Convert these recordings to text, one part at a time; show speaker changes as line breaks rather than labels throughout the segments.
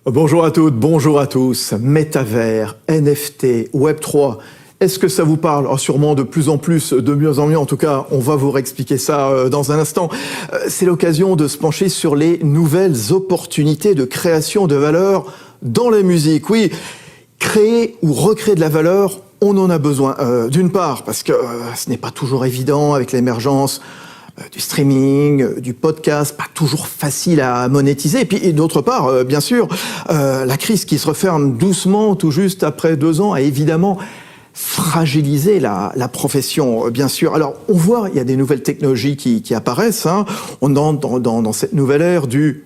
Bonjour à toutes, bonjour à tous. Métavers, NFT, Web3, est-ce que ça vous parle? Sûrement de plus en plus, de mieux en mieux. En tout cas, on va vous réexpliquer ça dans un instant. C'est l'occasion de se pencher sur les nouvelles opportunités de création de valeur dans la musique. Oui, créer ou recréer de la valeur, on en a besoin. D'une part, parce que ce n'est pas toujours évident avec l'émergence du streaming, du podcast, pas toujours facile à monétiser. Et puis, d'autre part, bien sûr, la crise qui se referme doucement, tout juste après 2 ans, a évidemment fragilisé la profession, bien sûr. Alors, on voit, il y a des nouvelles technologies qui apparaissent. On entre dans cette nouvelle ère du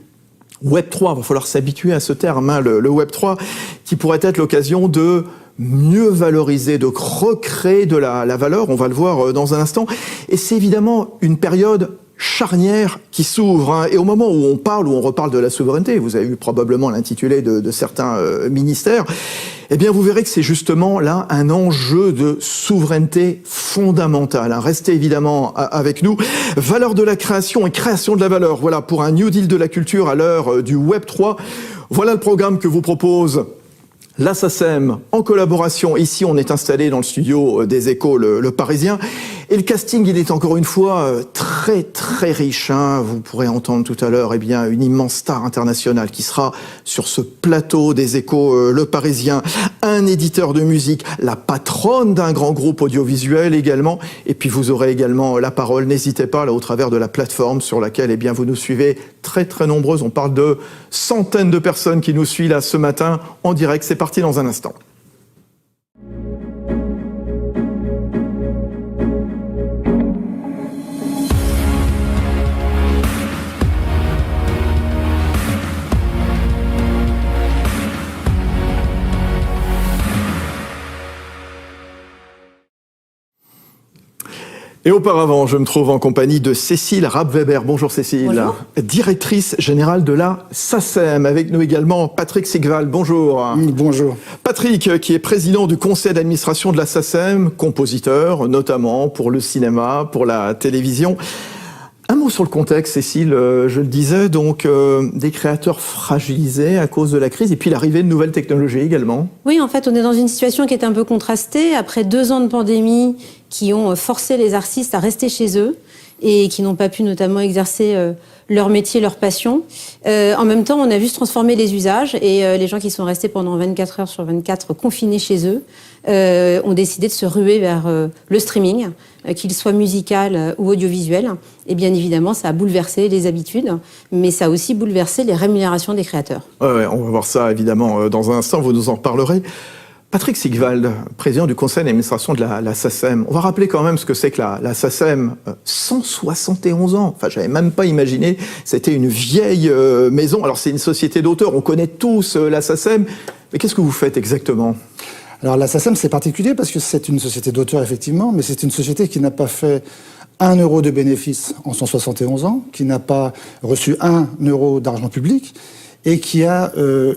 Web3. Il va falloir s'habituer à ce terme, le Web3, qui pourrait être l'occasion de mieux valoriser, de recréer de la valeur, on va le voir dans un instant. Et c'est évidemment une période charnière qui s'ouvre. Et au moment où on parle, où on reparle de la souveraineté, vous avez eu probablement l'intitulé de certains ministères, eh bien vous verrez que c'est justement là un enjeu de souveraineté fondamentale. Restez évidemment avec nous. Valeur de la création et création de la valeur. Voilà, pour un New Deal de la culture à l'heure du Web3. Voilà le programme que vous propose la SACEM, en collaboration, ici on est installé dans le studio des Échos, le Parisien, et le casting il est encore une fois très très riche. Vous pourrez entendre tout à l'heure une immense star internationale qui sera sur ce plateau des Échos, le Parisien, un éditeur de musique, la patronne d'un grand groupe audiovisuel également, et puis vous aurez également la parole, n'hésitez pas là au travers de la plateforme sur laquelle vous nous suivez, très très nombreuses, on parle de centaines de personnes qui nous suivent là ce matin en direct. C'est parti dans un instant. Et auparavant, je me trouve en compagnie de Cécile Rapp-Weber. Bonjour Cécile.
Bonjour. Directrice
générale de la SACEM. Avec nous également Patrick Sigwald. Bonjour.
Bonjour.
Patrick, qui est président du conseil d'administration de la SACEM, compositeur notamment pour le cinéma, pour la télévision. Un mot sur le contexte, Cécile, je le disais, donc des créateurs fragilisés à cause de la crise et puis l'arrivée de nouvelles technologies également.
Oui, en fait, on est dans une situation qui est un peu contrastée. Après 2 ans de pandémie qui ont forcé les artistes à rester chez eux et qui n'ont pas pu notamment exercer leur métier, leur passion. En même temps, on a vu se transformer les usages et les gens qui sont restés pendant 24 heures sur 24 confinés chez eux ont décidé de se ruer vers le streaming, qu'il soit musical ou audiovisuel. Et bien évidemment, ça a bouleversé les habitudes, mais ça a aussi bouleversé les rémunérations des créateurs.
Ouais, on va voir ça évidemment dans un instant, vous nous en reparlerez. Patrick Sigwald, président du conseil d'administration de la SACEM. On va rappeler quand même ce que c'est que la SACEM. 171 ans. Enfin, j'avais même pas imaginé. C'était une vieille maison. Alors, c'est une société d'auteurs. On connaît tous la SACEM. Mais qu'est-ce que vous faites exactement ?
Alors, la SACEM, c'est particulier parce que c'est une société d'auteurs, effectivement, mais c'est une société qui n'a pas fait 1 euro de bénéfice en 171 ans, qui n'a pas reçu 1 euro d'argent public, et qui a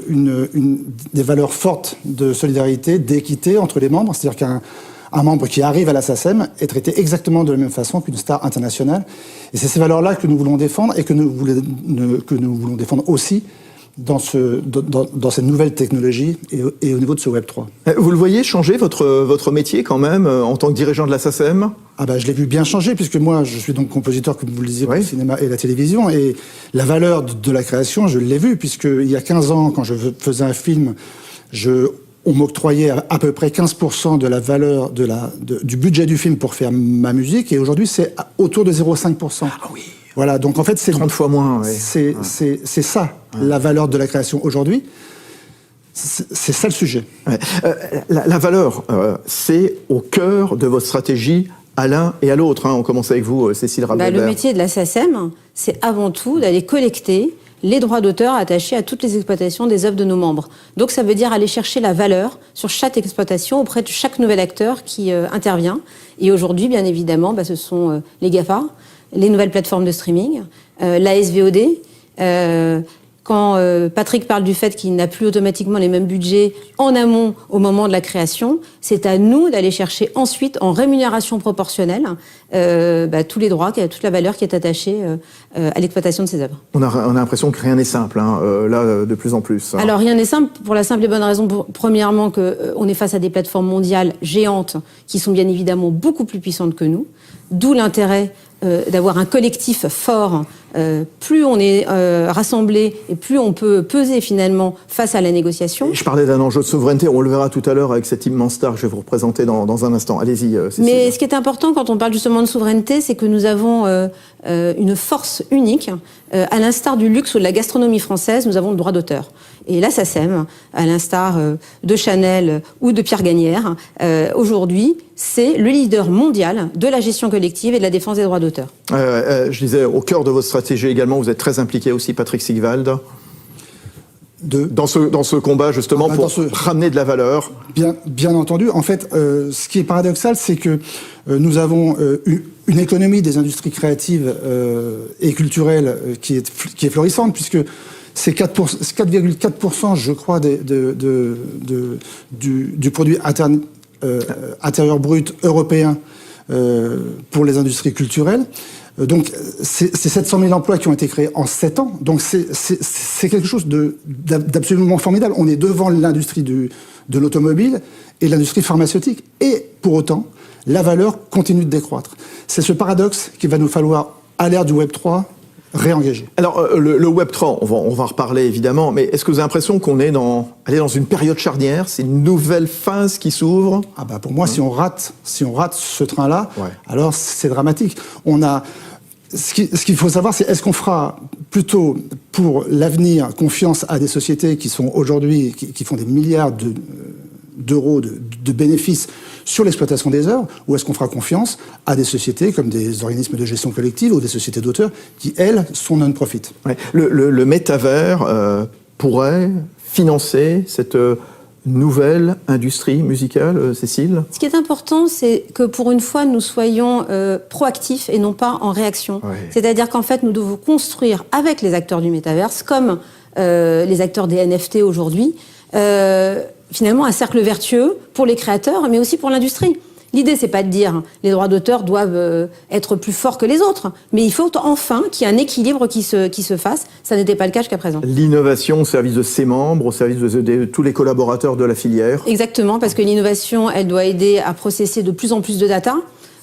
des valeurs fortes de solidarité, d'équité entre les membres. C'est-à-dire qu'un membre qui arrive à la SACEM est traité exactement de la même façon qu'une star internationale. Et c'est ces valeurs-là que nous voulons défendre et que nous voulons défendre aussi dans cette nouvelle technologie et au niveau de ce Web3.
Vous le voyez changer votre métier quand même en tant que dirigeant de la SACEM ?
Je l'ai vu bien changer, puisque moi, je suis donc compositeur, comme vous le disiez, pour le cinéma et la télévision. Et la valeur de la création, je l'ai vue, puisqu'il y a 15 ans, quand je faisais un film, on m'octroyait à peu près 15% de la valeur du budget du film pour faire ma musique. Et aujourd'hui, c'est autour de 0,5%.
Ah oui.
Voilà, donc en fait, c'est
30 fois moins. Oui.
C'est ça, la valeur de la création aujourd'hui. C'est ça le sujet.
Ouais. La valeur, c'est au cœur de votre stratégie à l'un et à l'autre. On commence avec vous, Cécile Rapp-Weber.
Le métier de la SACEM, c'est avant tout d'aller collecter les droits d'auteur attachés à toutes les exploitations des œuvres de nos membres. Donc ça veut dire aller chercher la valeur sur chaque exploitation auprès de chaque nouvel acteur qui intervient. Et aujourd'hui, bien évidemment, ce sont les GAFA, les nouvelles plateformes de streaming, la SVOD. Quand Patrick parle du fait qu'il n'a plus automatiquement les mêmes budgets en amont au moment de la création, c'est à nous d'aller chercher ensuite, en rémunération proportionnelle, tous les droits, toute la valeur qui est attachée à l'exploitation de ces œuvres.
On a l'impression que rien n'est simple, là, de plus en plus.
Alors rien n'est simple, pour la simple et bonne raison, premièrement, qu'on est face à des plateformes mondiales géantes qui sont bien évidemment beaucoup plus puissantes que nous, d'où l'intérêt d'avoir un collectif fort. Plus on est rassemblés et plus on peut peser finalement face à la négociation.
Je parlais d'un enjeu de souveraineté, on le verra tout à l'heure avec cette immense star que je vais vous représenter dans un instant. Allez-y, Cécile.
Mais ce qui est important quand on parle justement de souveraineté, c'est que nous avons une force unique. À l'instar du luxe ou de la gastronomie française, nous avons le droit d'auteur. Et la SACEM, à l'instar de Chanel ou de Pierre Gagnère, aujourd'hui, c'est le leader mondial de la gestion collective et de la défense des droits d'auteur.
Je disais, au cœur de votre stratégie également, vous êtes très impliqué aussi, Patrick Sigwald, dans ce combat justement pour ramener de la valeur.
Bien entendu. En fait, ce qui est paradoxal, c'est que nous avons une économie des industries créatives et culturelles qui est florissante, puisque c'est 4,4%, je crois, du produit intérieur brut européen pour les industries culturelles. Donc, c'est 700 000 emplois qui ont été créés en 7 ans. Donc, c'est quelque chose d'absolument formidable. On est devant l'industrie de l'automobile et l'industrie pharmaceutique. Et pour autant, la valeur continue de décroître. C'est ce paradoxe qu'il va nous falloir, à l'ère du Web 3, réengager.
Alors, le Web 3, on va en reparler évidemment, mais est-ce que vous avez l'impression qu'on est dans une période charnière? C'est une nouvelle phase qui s'ouvre?
Pour moi, si on rate ce train-là,
ouais,
alors c'est dramatique. Ce qu'il faut savoir, c'est est-ce qu'on fera plutôt pour l'avenir confiance à des sociétés qui sont aujourd'hui, qui font des milliards d'euros de bénéfices sur l'exploitation des œuvres, ou est-ce qu'on fera confiance à des sociétés comme des organismes de gestion collective ou des sociétés d'auteurs qui, elles, sont non-profit?
Ouais. Le métavers pourrait financer cette nouvelle industrie musicale, Cécile?
Ce qui est important, c'est que pour une fois, nous soyons proactifs et non pas en réaction.
Ouais.
C'est-à-dire qu'en fait, nous devons construire avec les acteurs du métaverse, comme les acteurs des NFT aujourd'hui, finalement un cercle vertueux pour les créateurs, mais aussi pour l'industrie. L'idée, c'est pas de dire les droits d'auteur doivent être plus forts que les autres, mais il faut enfin qu'il y ait un équilibre qui se fasse. Ça n'était pas le cas jusqu'à présent. L'innovation
au service de ses membres, au service de tous les collaborateurs de la filière.
Exactement, parce que l'innovation, elle doit aider à processer de plus en plus de data.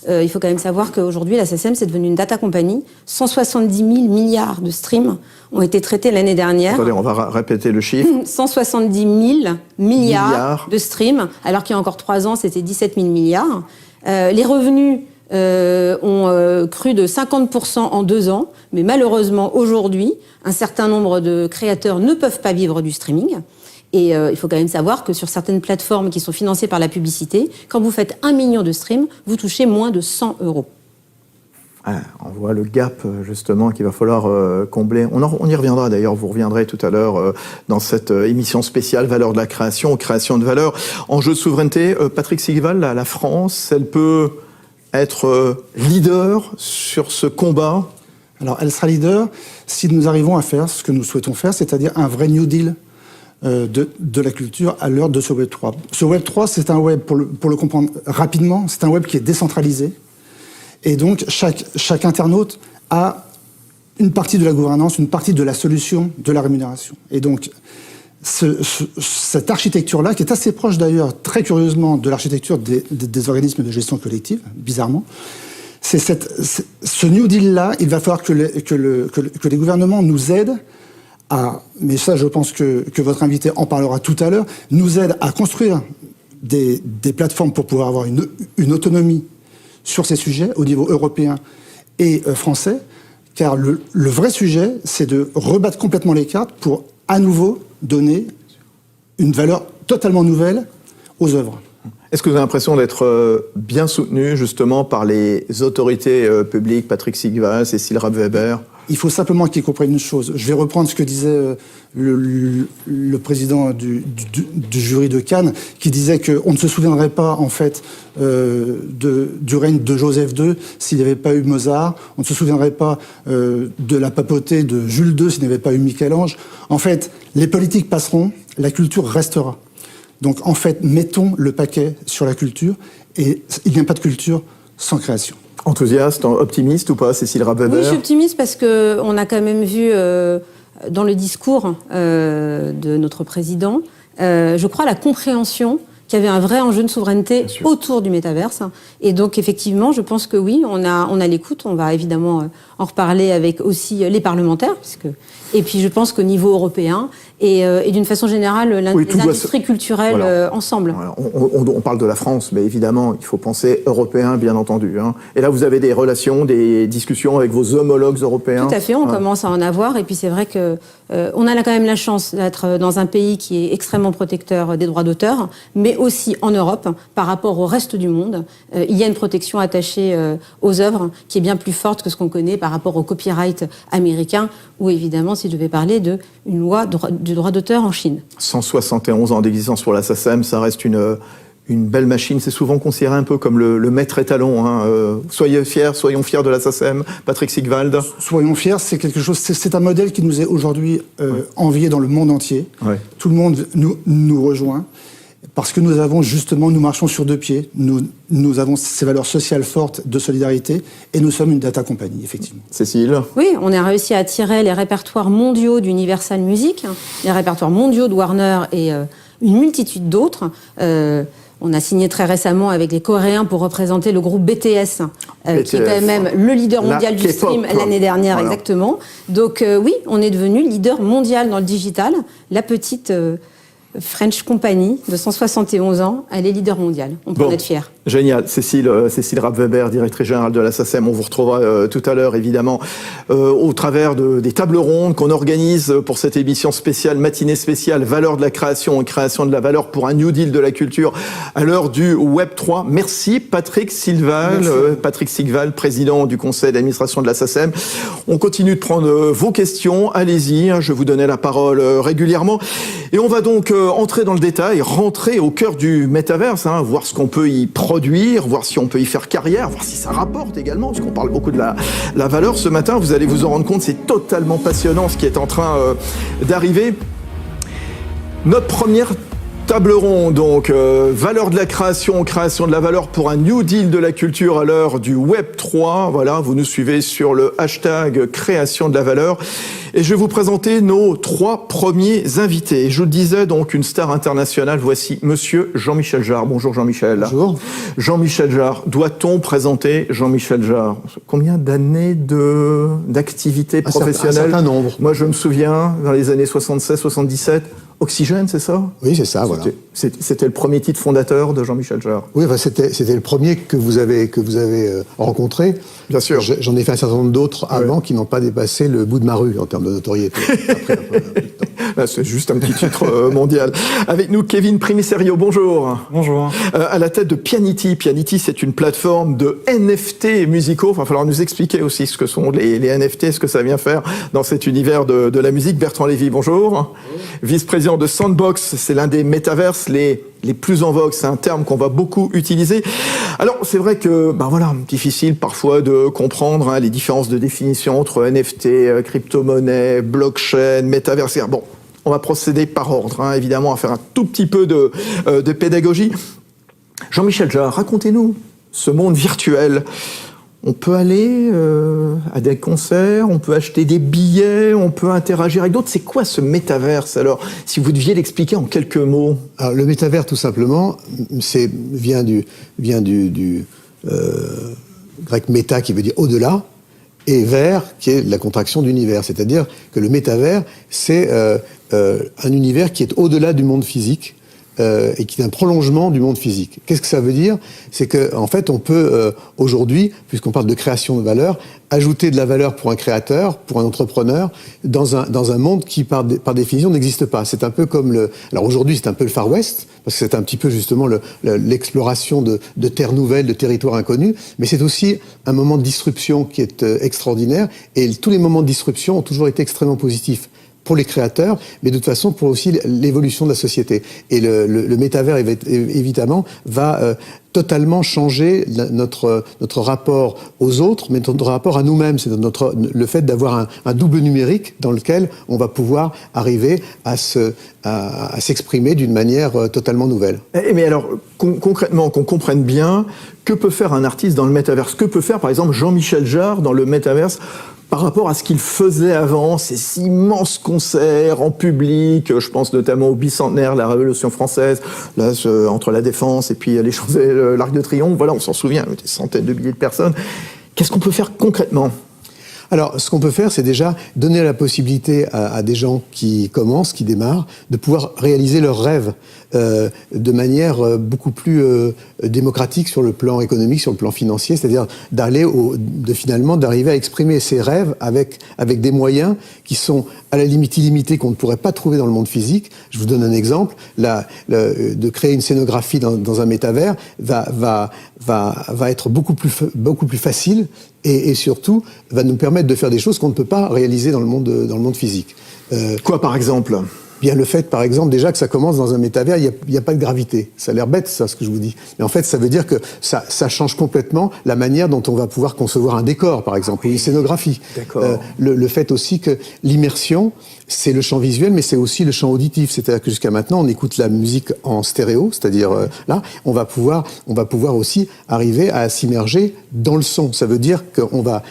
Il faut quand même savoir qu'aujourd'hui, la SACEM, c'est devenu une data company. 170 000 milliards de streams ont été traités l'année dernière.
Attendez, on va répéter le chiffre.
170 000 milliards de streams, alors qu'il y a encore 3 ans, c'était 17 000 milliards. Les revenus ont cru de 50% en 2 ans, mais malheureusement, aujourd'hui, un certain nombre de créateurs ne peuvent pas vivre du streaming. Et il faut quand même savoir que sur certaines plateformes qui sont financées par la publicité, quand vous faites 1 million de streams, vous touchez moins de 100 €.
On voit le gap, justement, qu'il va falloir combler. On y reviendra, d'ailleurs, vous reviendrez tout à l'heure dans cette émission spéciale Valeurs de la création de valeur. Enjeu de souveraineté, Patrick Sigwald, la France, elle peut être leader sur ce combat?
Alors, elle sera leader si nous arrivons à faire ce que nous souhaitons faire, c'est-à-dire un vrai New Deal de la culture à l'heure de ce Web 3. Ce Web 3, c'est un web, pour le comprendre rapidement, c'est un web qui est décentralisé. Et donc, chaque internaute a une partie de la gouvernance, une partie de la solution de la rémunération. Et donc, cette architecture-là, qui est assez proche d'ailleurs, très curieusement, de l'architecture des organismes de gestion collective, bizarrement, ce New Deal-là, il va falloir que les gouvernements nous aident mais ça, je pense que votre invité en parlera tout à l'heure, nous aident à construire des plateformes pour pouvoir avoir une autonomie sur ces sujets au niveau européen et français, car le vrai sujet, c'est de rebattre complètement les cartes pour à nouveau donner une valeur totalement nouvelle aux œuvres.
Est-ce que vous avez l'impression d'être bien soutenu justement par les autorités publiques, Patrick Sigval, Cécile Rapp-Weber?
Il faut simplement qu'ils comprennent une chose. Je vais reprendre ce que disait le président du jury de Cannes, qui disait qu'on ne se souviendrait pas, en fait, du règne de Joseph II s'il n'y avait pas eu Mozart. On ne se souviendrait pas de la papauté de Jules II s'il n'y avait pas eu Michel-Ange. En fait, les politiques passeront, la culture restera. Donc, en fait, mettons le paquet sur la culture, et il n'y a pas de culture sans création.
Enthousiaste, optimiste ou pas, Cécile Rapp-Weber?
Oui, je suis optimiste parce qu'on a quand même vu dans le discours de notre président, je crois, la compréhension qu'il y avait un vrai enjeu de souveraineté autour du métaverse. Et donc, effectivement, je pense que oui, on a l'écoute. On va évidemment en reparler avec aussi les parlementaires. Et puis, je pense qu'au niveau européen et d'une façon générale, les industries culturelles ensemble.
Voilà. On parle de la France, mais évidemment, il faut penser européen, bien entendu. Hein. Et là, vous avez des relations, des discussions avec vos homologues européens?
Tout à fait, on commence à en avoir. Et puis, c'est vrai que on a quand même la chance d'être dans un pays qui est extrêmement protecteur des droits d'auteur, mais aussi en Europe, par rapport au reste du monde, il y a une protection attachée aux œuvres qui est bien plus forte que ce qu'on connaît par rapport au copyright américain, ou évidemment, si je devais parler d'une loi du droit d'auteur en Chine.
171 ans d'existence pour la SACEM, ça reste une belle machine. C'est souvent considéré un peu comme le maître étalon. Hein. Soyons fiers de la SACEM. Patrick Sigval.
Soyons fiers, c'est quelque chose. C'est un modèle qui nous est aujourd'hui envié dans le monde entier. Ouais. Tout le monde nous rejoint parce que nous marchons sur deux pieds. Nous avons ces valeurs sociales fortes de solidarité et nous sommes une data company, effectivement.
Cécile?
Oui, on a réussi à attirer les répertoires mondiaux d'Universal Music, les répertoires mondiaux de Warner et une multitude d'autres. On a signé très récemment avec les Coréens pour représenter le groupe BTS, qui est quand même le leader mondial du stream l'année dernière, voilà. Exactement. Donc oui, on est devenu leader mondial dans le digital. La petite French Company de 171 ans, elle est leader mondial. On peut en être fiers.
Génial. Cécile Rapp-Weber, directrice générale de la SACEM, on vous retrouvera tout à l'heure, évidemment, au travers des tables rondes qu'on organise pour cette émission spéciale, matinée spéciale, valeur de la création et création de la valeur pour un New Deal de la culture à l'heure du Web 3. Merci Patrick Sigval. Patrick Sigval, président du conseil d'administration de la SACEM. On continue de prendre vos questions. Allez-y, je vous donnais la parole régulièrement. Et on va donc entrer dans le détail, rentrer au cœur du métaverse, hein, voir ce qu'on peut y produire, voir si on peut y faire carrière, voir si ça rapporte également, parce qu'on parle beaucoup de la valeur ce matin. Vous allez vous en rendre compte, c'est totalement passionnant ce qui est en train d'arriver. Notre première table ronde, donc, valeur de la création, création de la valeur pour un New Deal de la culture à l'heure du Web 3. Voilà, vous nous suivez sur le hashtag création de la valeur. Et je vais vous présenter nos 3 premiers invités. Et je le disais, donc, une star internationale. Voici monsieur Jean-Michel Jarre. Bonjour Jean-Michel.
Bonjour.
Jean-Michel Jarre. Doit-on présenter Jean-Michel Jarre? Combien d'années d'activité professionnelle?
Un certain nombre.
Moi, je me souviens, dans les années 76-77, Oxygène, c'est ça?
Oui, c'est ça, voilà.
C'était le premier titre fondateur de Jean-Michel Jarre.
Oui, enfin, c'était le premier que vous avez rencontré.
Bien sûr.
J'en ai fait un certain nombre d'autres avant qui n'ont pas dépassé le bout de ma rue en termes de notoriété. Après, un peu de temps.
Là, c'est juste un petit titre mondial. Avec nous, Kevin Primiserio, bonjour.
Bonjour.
À la tête de Pianity. Pianity, c'est une plateforme de NFT musicaux. Il va falloir nous expliquer aussi ce que sont les NFT, ce que ça vient faire dans cet univers de la musique. Bertrand Lévy, bonjour. Vice-président de Sandbox, c'est l'un des métaverses les plus en vogue. C'est un terme qu'on va beaucoup utiliser. Alors, c'est vrai que, difficile parfois de comprendre les différences de définition entre NFT, crypto-monnaie, blockchain, métaverse. Bon, on va procéder par ordre, évidemment, à faire un tout petit peu de pédagogie. Jean-Michel Jarre, racontez-nous ce monde virtuel. On peut aller à des concerts, on peut acheter des billets, on peut interagir avec d'autres. C'est quoi ce métaverse, alors, si vous deviez l'expliquer en quelques mots?
Alors, le métavers, tout simplement, vient du grec méta, qui veut dire au-delà, et vers, qui est la contraction d'univers. C'est-à-dire que le métavers, c'est un univers qui est au-delà du monde physique, et qui est un prolongement du monde physique. Qu'est-ce que ça veut dire? C'est que en fait, on peut aujourd'hui, puisqu'on parle de création de valeur, ajouter de la valeur pour un créateur, pour un entrepreneur, dans un monde qui, par définition, n'existe pas. C'est un peu comme alors aujourd'hui, c'est un peu le Far West, parce que c'est un petit peu justement l'exploration de terres nouvelles, de territoires inconnus, mais c'est aussi un moment de disruption qui est extraordinaire, et tous les moments de disruption ont toujours été extrêmement positifs pour les créateurs, mais de toute façon pour aussi l'évolution de la société. Et le métavers, évidemment, va totalement changer notre rapport aux autres, mais notre rapport à nous-mêmes. C'est le fait d'avoir un double numérique dans lequel on va pouvoir arriver à s'exprimer d'une manière totalement nouvelle.
Mais alors, concrètement, qu'on comprenne bien, que peut faire un artiste dans le métaverse? Que peut faire, par exemple, Jean-Michel Jarre dans le métaverse par rapport à ce qu'il faisait avant, ces immenses concerts en public, je pense notamment au bicentenaire de la Révolution française, là, entre la Défense et puis les Champs-Élysées, l'Arc de Triomphe, voilà, on s'en souvient, des centaines de milliers de personnes. Qu'est-ce qu'on peut faire concrètement ?
Alors, ce qu'on peut faire, c'est déjà donner la possibilité à des gens qui commencent, qui démarrent, de pouvoir réaliser leurs rêves de manière beaucoup plus démocratique sur le plan économique, sur le plan financier, c'est-à-dire finalement d'arriver à exprimer ses rêves avec des moyens qui sont à la limite illimités, qu'on ne pourrait pas trouver dans le monde physique. Je vous donne un exemple. De créer une scénographie dans un métavers va être beaucoup plus facile et surtout va nous permettre de faire des choses qu'on ne peut pas réaliser dans le monde physique.
Quoi par exemple ?
Bien le fait, par exemple, déjà que ça commence dans un métavers, il y a pas de gravité. Ça a l'air bête, ça, ce que je vous dis. Mais en fait, ça veut dire que ça change complètement la manière dont on va pouvoir concevoir un décor, par exemple, ou une scénographie.
D'accord.
Le fait aussi que l'immersion, c'est le champ visuel, mais c'est aussi le champ auditif. C'est-à-dire que jusqu'à maintenant, on écoute la musique en stéréo, c'est-à-dire là, on va pouvoir aussi arriver à s'immerger dans le son. Ça veut dire qu'on va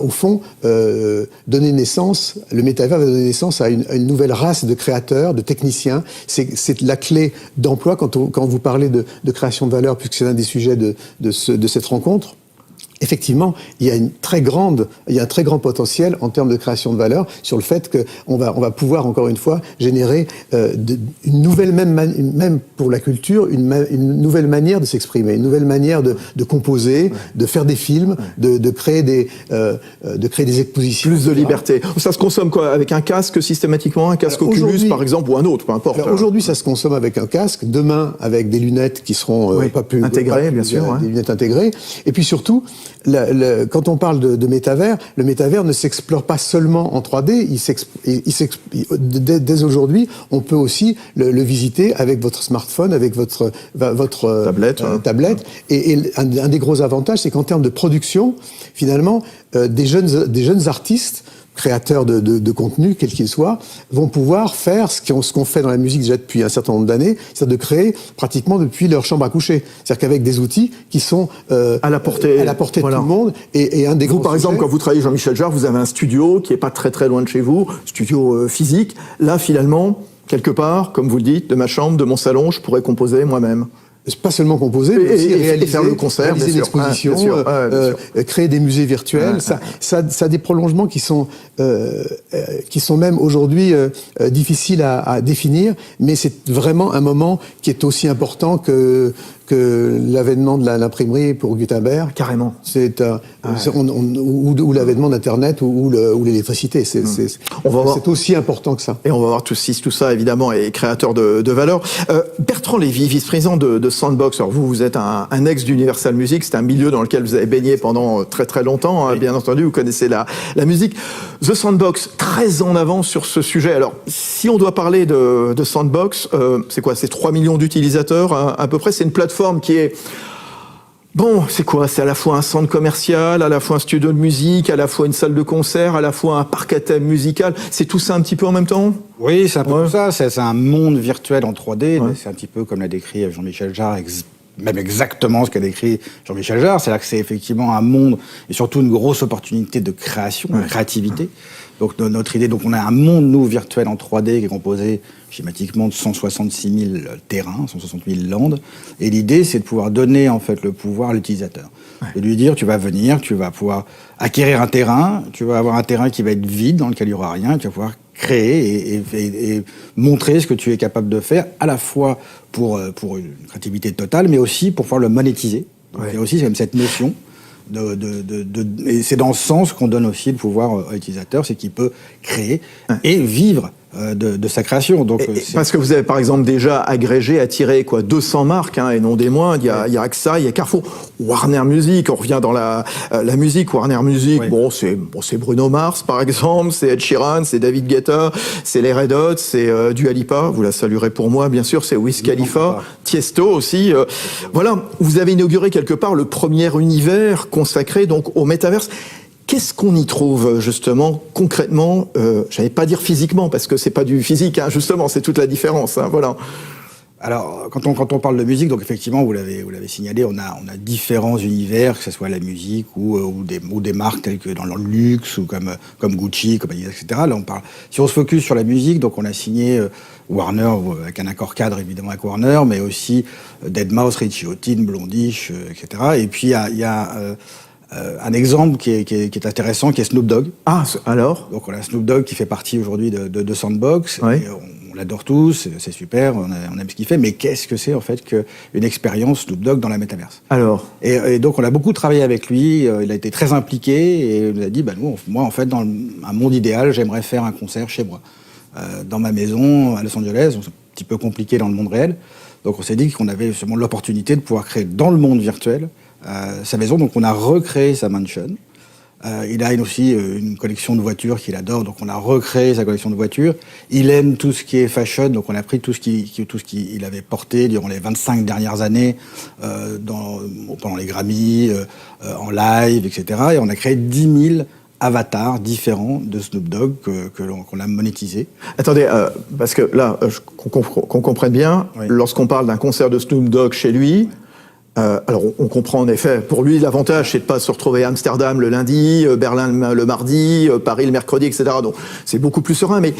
au fond donner naissance. Le métavers va donner naissance à une nouvelle race de créateurs, de techniciens. C'est la clé d'emploi quand vous parlez de création de valeur, puisque c'est un des sujets de cette rencontre. Effectivement, il y a un très grand potentiel en termes de création de valeur sur le fait qu'on va pouvoir, encore une fois, générer une nouvelle, même pour la culture, une nouvelle manière de s'exprimer, une nouvelle manière de composer, de faire des films, de créer des expositions.
Plus de liberté. Ça se consomme quoi? Avec un casque systématiquement, un casque Oculus par exemple, ou un autre, peu importe.
Aujourd'hui, ça se consomme avec un casque. Demain, avec des lunettes qui seront pas plus
intégrées, bien sûr.
Des lunettes intégrées. Et puis surtout, quand on parle de métavers, le métavers ne s'explore pas seulement en 3D. Dès aujourd'hui, on peut aussi le visiter avec votre smartphone, avec votre tablette. Et un des gros avantages, c'est qu'en termes de production, finalement, des jeunes artistes, créateurs de contenu, quel qu'il soit, vont pouvoir faire ce qu'on fait dans la musique déjà depuis un certain nombre d'années, c'est-à-dire de créer pratiquement depuis leur chambre à coucher. C'est-à-dire qu'avec des outils qui sont à la portée de tout le monde. Et un des
vous, par exemple, quand vous travaillez Jean-Michel Jarre, vous avez un studio qui est pas très très loin de chez vous, studio physique. Là, finalement, quelque part, comme vous le dites, de ma chambre, de mon salon, je pourrais composer moi-même.
Pas seulement composer, mais aussi réaliser,
faire le concert,
réaliser l'exposition, créer des musées virtuels. Ça a des prolongements qui sont même aujourd'hui difficiles à définir, mais c'est vraiment un moment qui est aussi important que l'avènement de l'imprimerie pour Gutenberg.
Carrément.
Ou l'avènement d'Internet ou l'électricité. C'est aussi important que ça.
Et on va voir tout ça, évidemment, et créateur de valeur. Bertrand Lévy, vice-président de Sandbox. Alors vous êtes un ex d'Universal Music. C'est un milieu dans lequel vous avez baigné pendant très très longtemps. Oui. Bien entendu, vous connaissez la musique. The Sandbox, très en avance sur ce sujet. Alors, si on doit parler de Sandbox, c'est quoi? C'est 3 millions d'utilisateurs à peu près. C'est une plateforme qui est... Bon, c'est quoi? C'est à la fois un centre commercial, à la fois un studio de musique, à la fois une salle de concert, à la fois un parc à thème musical. C'est tout ça un petit peu en même temps?
Oui, c'est un peu ça. C'est un monde virtuel en 3D. Ouais. C'est un petit peu comme l'a décrit Jean-Michel Jarre, même exactement ce qu'a décrit Jean-Michel Jarre. C'est là que c'est effectivement un monde et surtout une grosse opportunité de création, de créativité. Donc notre idée, on a un monde, nous, virtuel en 3D qui est composé schématiquement de 166 000 terrains, 160 000 landes. Et l'idée, c'est de pouvoir donner en fait le pouvoir à l'utilisateur. de lui dire tu vas venir, tu vas pouvoir acquérir un terrain, tu vas avoir un terrain qui va être vide, dans lequel il n'y aura rien, tu vas pouvoir créer et montrer ce que tu es capable de faire, à la fois pour une créativité totale, mais aussi pour pouvoir le monétiser. Donc, il y a aussi même cette notion et c'est dans ce sens qu'on donne aussi le pouvoir à l'utilisateur, c'est qu'il peut créer et vivre de sa création. Donc,
parce que vous avez par exemple déjà agrégé, attiré 200 marques, et non des moindres. Il y a AXA, il y a Carrefour, Warner Music. On revient dans la musique. Warner Music, c'est Bruno Mars par exemple, c'est Ed Sheeran, c'est David Guetta, c'est les Red Hot, c'est Dua Lipa. Vous la saluerez pour moi, bien sûr. C'est Wiz Khalifa, Tiesto aussi. Voilà, vous avez inauguré quelque part le premier univers consacré donc au métaverse. Qu'est-ce qu'on y trouve justement concrètement, j'allais pas dire physiquement parce que c'est pas du physique, justement, c'est toute la différence. Voilà.
Alors, quand on parle de musique, donc effectivement, vous l'avez signalé, on a différents univers, que ce soit la musique ou des marques telles que dans le luxe ou comme Gucci, comme Adidas, etc. Là, si on se focus sur la musique, donc on a signé Warner avec un accord cadre évidemment avec Warner, mais aussi Deadmau5, Richie Houghton, Blondie, etc. Et puis il y a un exemple qui est intéressant, qui est Snoop Dogg.
Ah, alors ?
Donc on a Snoop Dogg qui fait partie aujourd'hui de Sandbox.
Oui.
Et on l'adore tous, c'est super, on aime ce qu'il fait, mais qu'est-ce que c'est en fait qu'une expérience Snoop Dogg dans la métaverse ?
Alors ?
Et donc on a beaucoup travaillé avec lui, il a été très impliqué et il nous a dit, moi en fait dans un monde idéal, j'aimerais faire un concert chez moi, dans ma maison à Los Angeles. C'est un petit peu compliqué dans le monde réel. Donc on s'est dit qu'on avait justement l'opportunité de pouvoir créer dans le monde virtuel sa maison. Donc on a recréé sa mansion. Il a aussi une collection de voitures qu'il adore, donc on a recréé sa collection de voitures. Il aime tout ce qui est fashion, donc on a pris tout ce qu'il avait porté durant les 25 dernières années pendant les Grammy, en live, etc. Et on a créé 10 000 avatars différents de Snoop Dogg qu'on a monétisé.
Attendez, parce que là, qu'on comprenne bien, lorsqu'on parle d'un concert de Snoop Dogg chez lui, alors on comprend en effet, pour lui l'avantage c'est de pas se retrouver à Amsterdam le lundi, Berlin le mardi, Paris le mercredi, etc. Donc c'est beaucoup plus serein, mais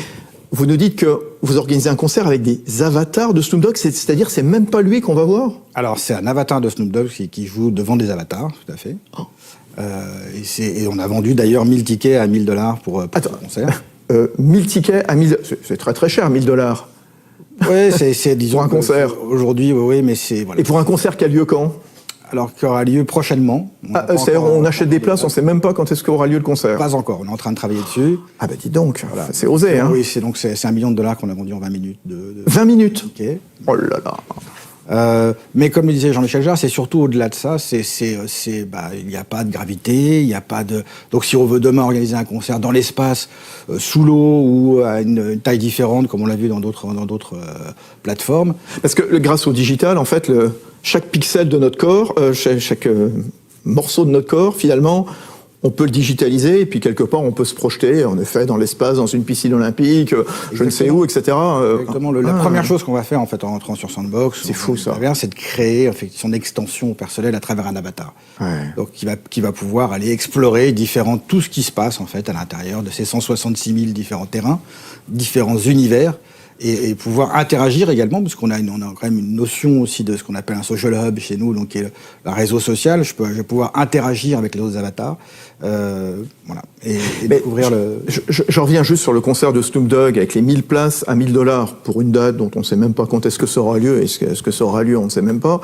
vous nous dites que vous organisez un concert avec des avatars de Snoop Dogg, c'est-à-dire c'est même pas lui qu'on va voir ?
Alors c'est un avatar de Snoop Dogg qui joue devant des avatars, tout à fait. Oh. Et on a vendu d'ailleurs 1000 tickets à $1000 pour ce concert.
1000 tickets à 1000, c'est très très cher, $1000.
Oui, c'est disons
pour un concert.
Aujourd'hui, oui, mais c'est voilà.
Et pour un concert qui a lieu quand ?
Alors qui aura lieu prochainement.
C'est-à-dire on achète des places, on ne sait même pas quand est-ce qu'aura lieu le concert.
Pas encore, on est en train de travailler dessus.
Ah bah dis donc, voilà. C'est osé, hein.
Oui, c'est $1 million qu'on a vendu en 20 minutes.
20 minutes.
Okay.
Oh là là.
Mais comme le disait Jean-Michel Jarre, c'est surtout au-delà de ça. Il n'y a pas de gravité, il n'y a pas de. Donc, si on veut demain organiser un concert dans l'espace, sous l'eau ou à une taille différente, comme on l'a vu dans d'autres plateformes.
Parce que grâce au digital, en fait, chaque pixel de notre corps, chaque morceau de notre corps, finalement, on peut le digitaliser et puis quelque part on peut se projeter en effet dans l'espace, dans une piscine olympique, je ne sais où, etc.
Exactement. La première chose qu'on va faire en fait en rentrant sur Sandbox,
c'est fou ça,
c'est de créer en fait, son extension personnelle à travers un avatar. Ouais. Donc qui va pouvoir aller explorer tout ce qui se passe en fait à l'intérieur de ces 166 000 différents terrains, différents univers. Et pouvoir interagir également, parce qu'on a quand même une notion aussi de ce qu'on appelle un social hub chez nous, donc qui est le réseau social. Je vais pouvoir interagir avec les autres avatars, voilà, et découvrir le.
Je reviens juste sur le concert de Snoop Dogg avec les 1000 places à $1000 pour une date dont on ne sait même pas quand est-ce que ça aura lieu. Est-ce que ça aura lieu, on ne sait même pas.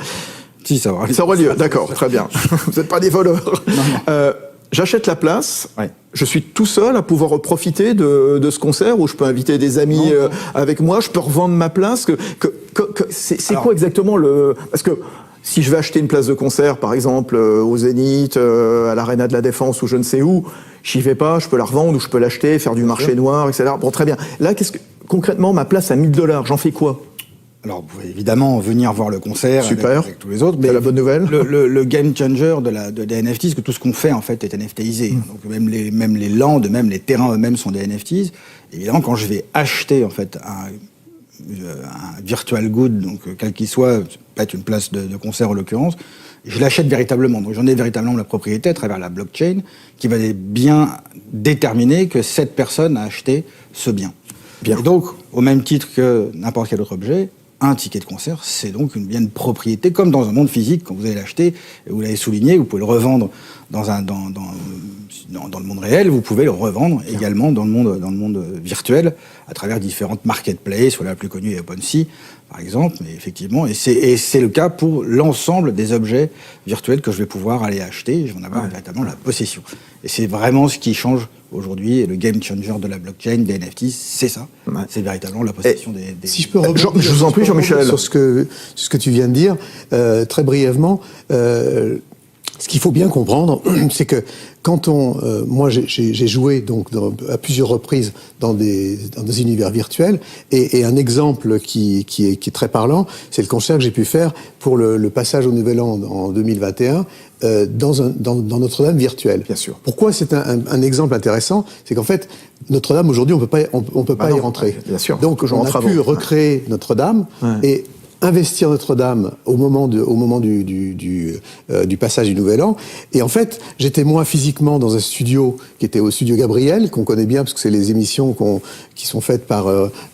Si, ça aura lieu.
Ça aura lieu, d'accord, très bien. Vous n'êtes pas des voleurs. Non. J'achète la place, je suis tout seul à pouvoir profiter de ce concert où je peux inviter des amis avec moi, je peux revendre ma place. C'est quoi exactement le... Parce que si je vais acheter une place de concert, par exemple, au Zénith, à l'Arena de la Défense ou je ne sais où, j'y vais pas, je peux la revendre ou je peux l'acheter, faire du marché noir, etc. Bon, très bien. Là, concrètement, ma place à $1000, j'en fais quoi ?
Alors, vous pouvez évidemment venir voir le concert avec tous les autres.
C'est la bonne nouvelle.
Le game changer des NFTs, c'est que tout ce qu'on fait, en fait, est NFTisé. Donc, même les lands, même les terrains eux-mêmes sont des NFTs. Évidemment, quand je vais acheter, en fait, un virtual good, donc quel qu'il soit, peut-être une place de concert en l'occurrence, je l'achète véritablement. Donc, j'en ai véritablement la propriété à travers la blockchain qui va bien déterminer que cette personne a acheté ce bien. Et donc, au même titre que n'importe quel autre objet, un ticket de concert, c'est donc une bien de propriété, comme dans un monde physique, quand vous allez l'acheter, et vous l'avez souligné, vous pouvez le revendre dans le monde réel, vous pouvez le revendre également dans le monde virtuel, à travers différentes marketplaces, soit la plus connue est OpenSea, par exemple, mais effectivement, et c'est le cas pour l'ensemble des objets virtuels que je vais pouvoir aller acheter, je vais en avoir véritablement la possession. Et c'est vraiment ce qui change aujourd'hui, et le game changer de la blockchain, des NFT, c'est ça, c'est véritablement la possession des...
Si je peux rebondir,
je vous en prie, Jean-Michel.
Sur ce que tu viens de dire, très brièvement, ce qu'il faut bien comprendre, c'est que quand moi j'ai joué donc à plusieurs reprises dans des univers virtuels, et un exemple qui est très parlant, c'est le concert que j'ai pu faire pour le passage au Nouvel An en 2021 dans Notre-Dame virtuelle.
Bien sûr.
Pourquoi c'est un exemple intéressant? C'est qu'en fait, Notre-Dame aujourd'hui on peut pas y rentrer.
Bien sûr.
Donc on a pu recréer Notre-Dame et investir Notre-Dame au moment du passage du Nouvel An. Et en fait, j'étais moi physiquement dans un studio qui était au studio Gabriel, qu'on connaît bien parce que c'est les émissions qui sont faites par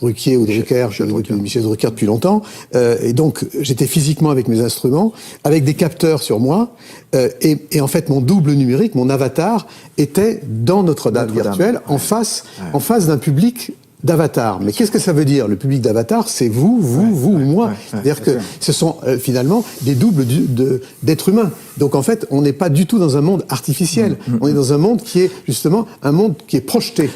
Ruquier ou Drucker, Michel Drucker depuis longtemps. Et donc, j'étais physiquement avec mes instruments, avec des capteurs sur moi. Et en fait, mon double numérique, mon avatar, était dans Notre-Dame virtuelle, en face d'un public d'avatar. Mais qu'est-ce que ça veut dire? Le public d'avatar, c'est vous ou moi. C'est-à-dire que ce sont finalement des doubles d'êtres humains. Donc en fait, on n'est pas du tout dans un monde artificiel. On est dans un monde qui est justement un monde qui est projeté.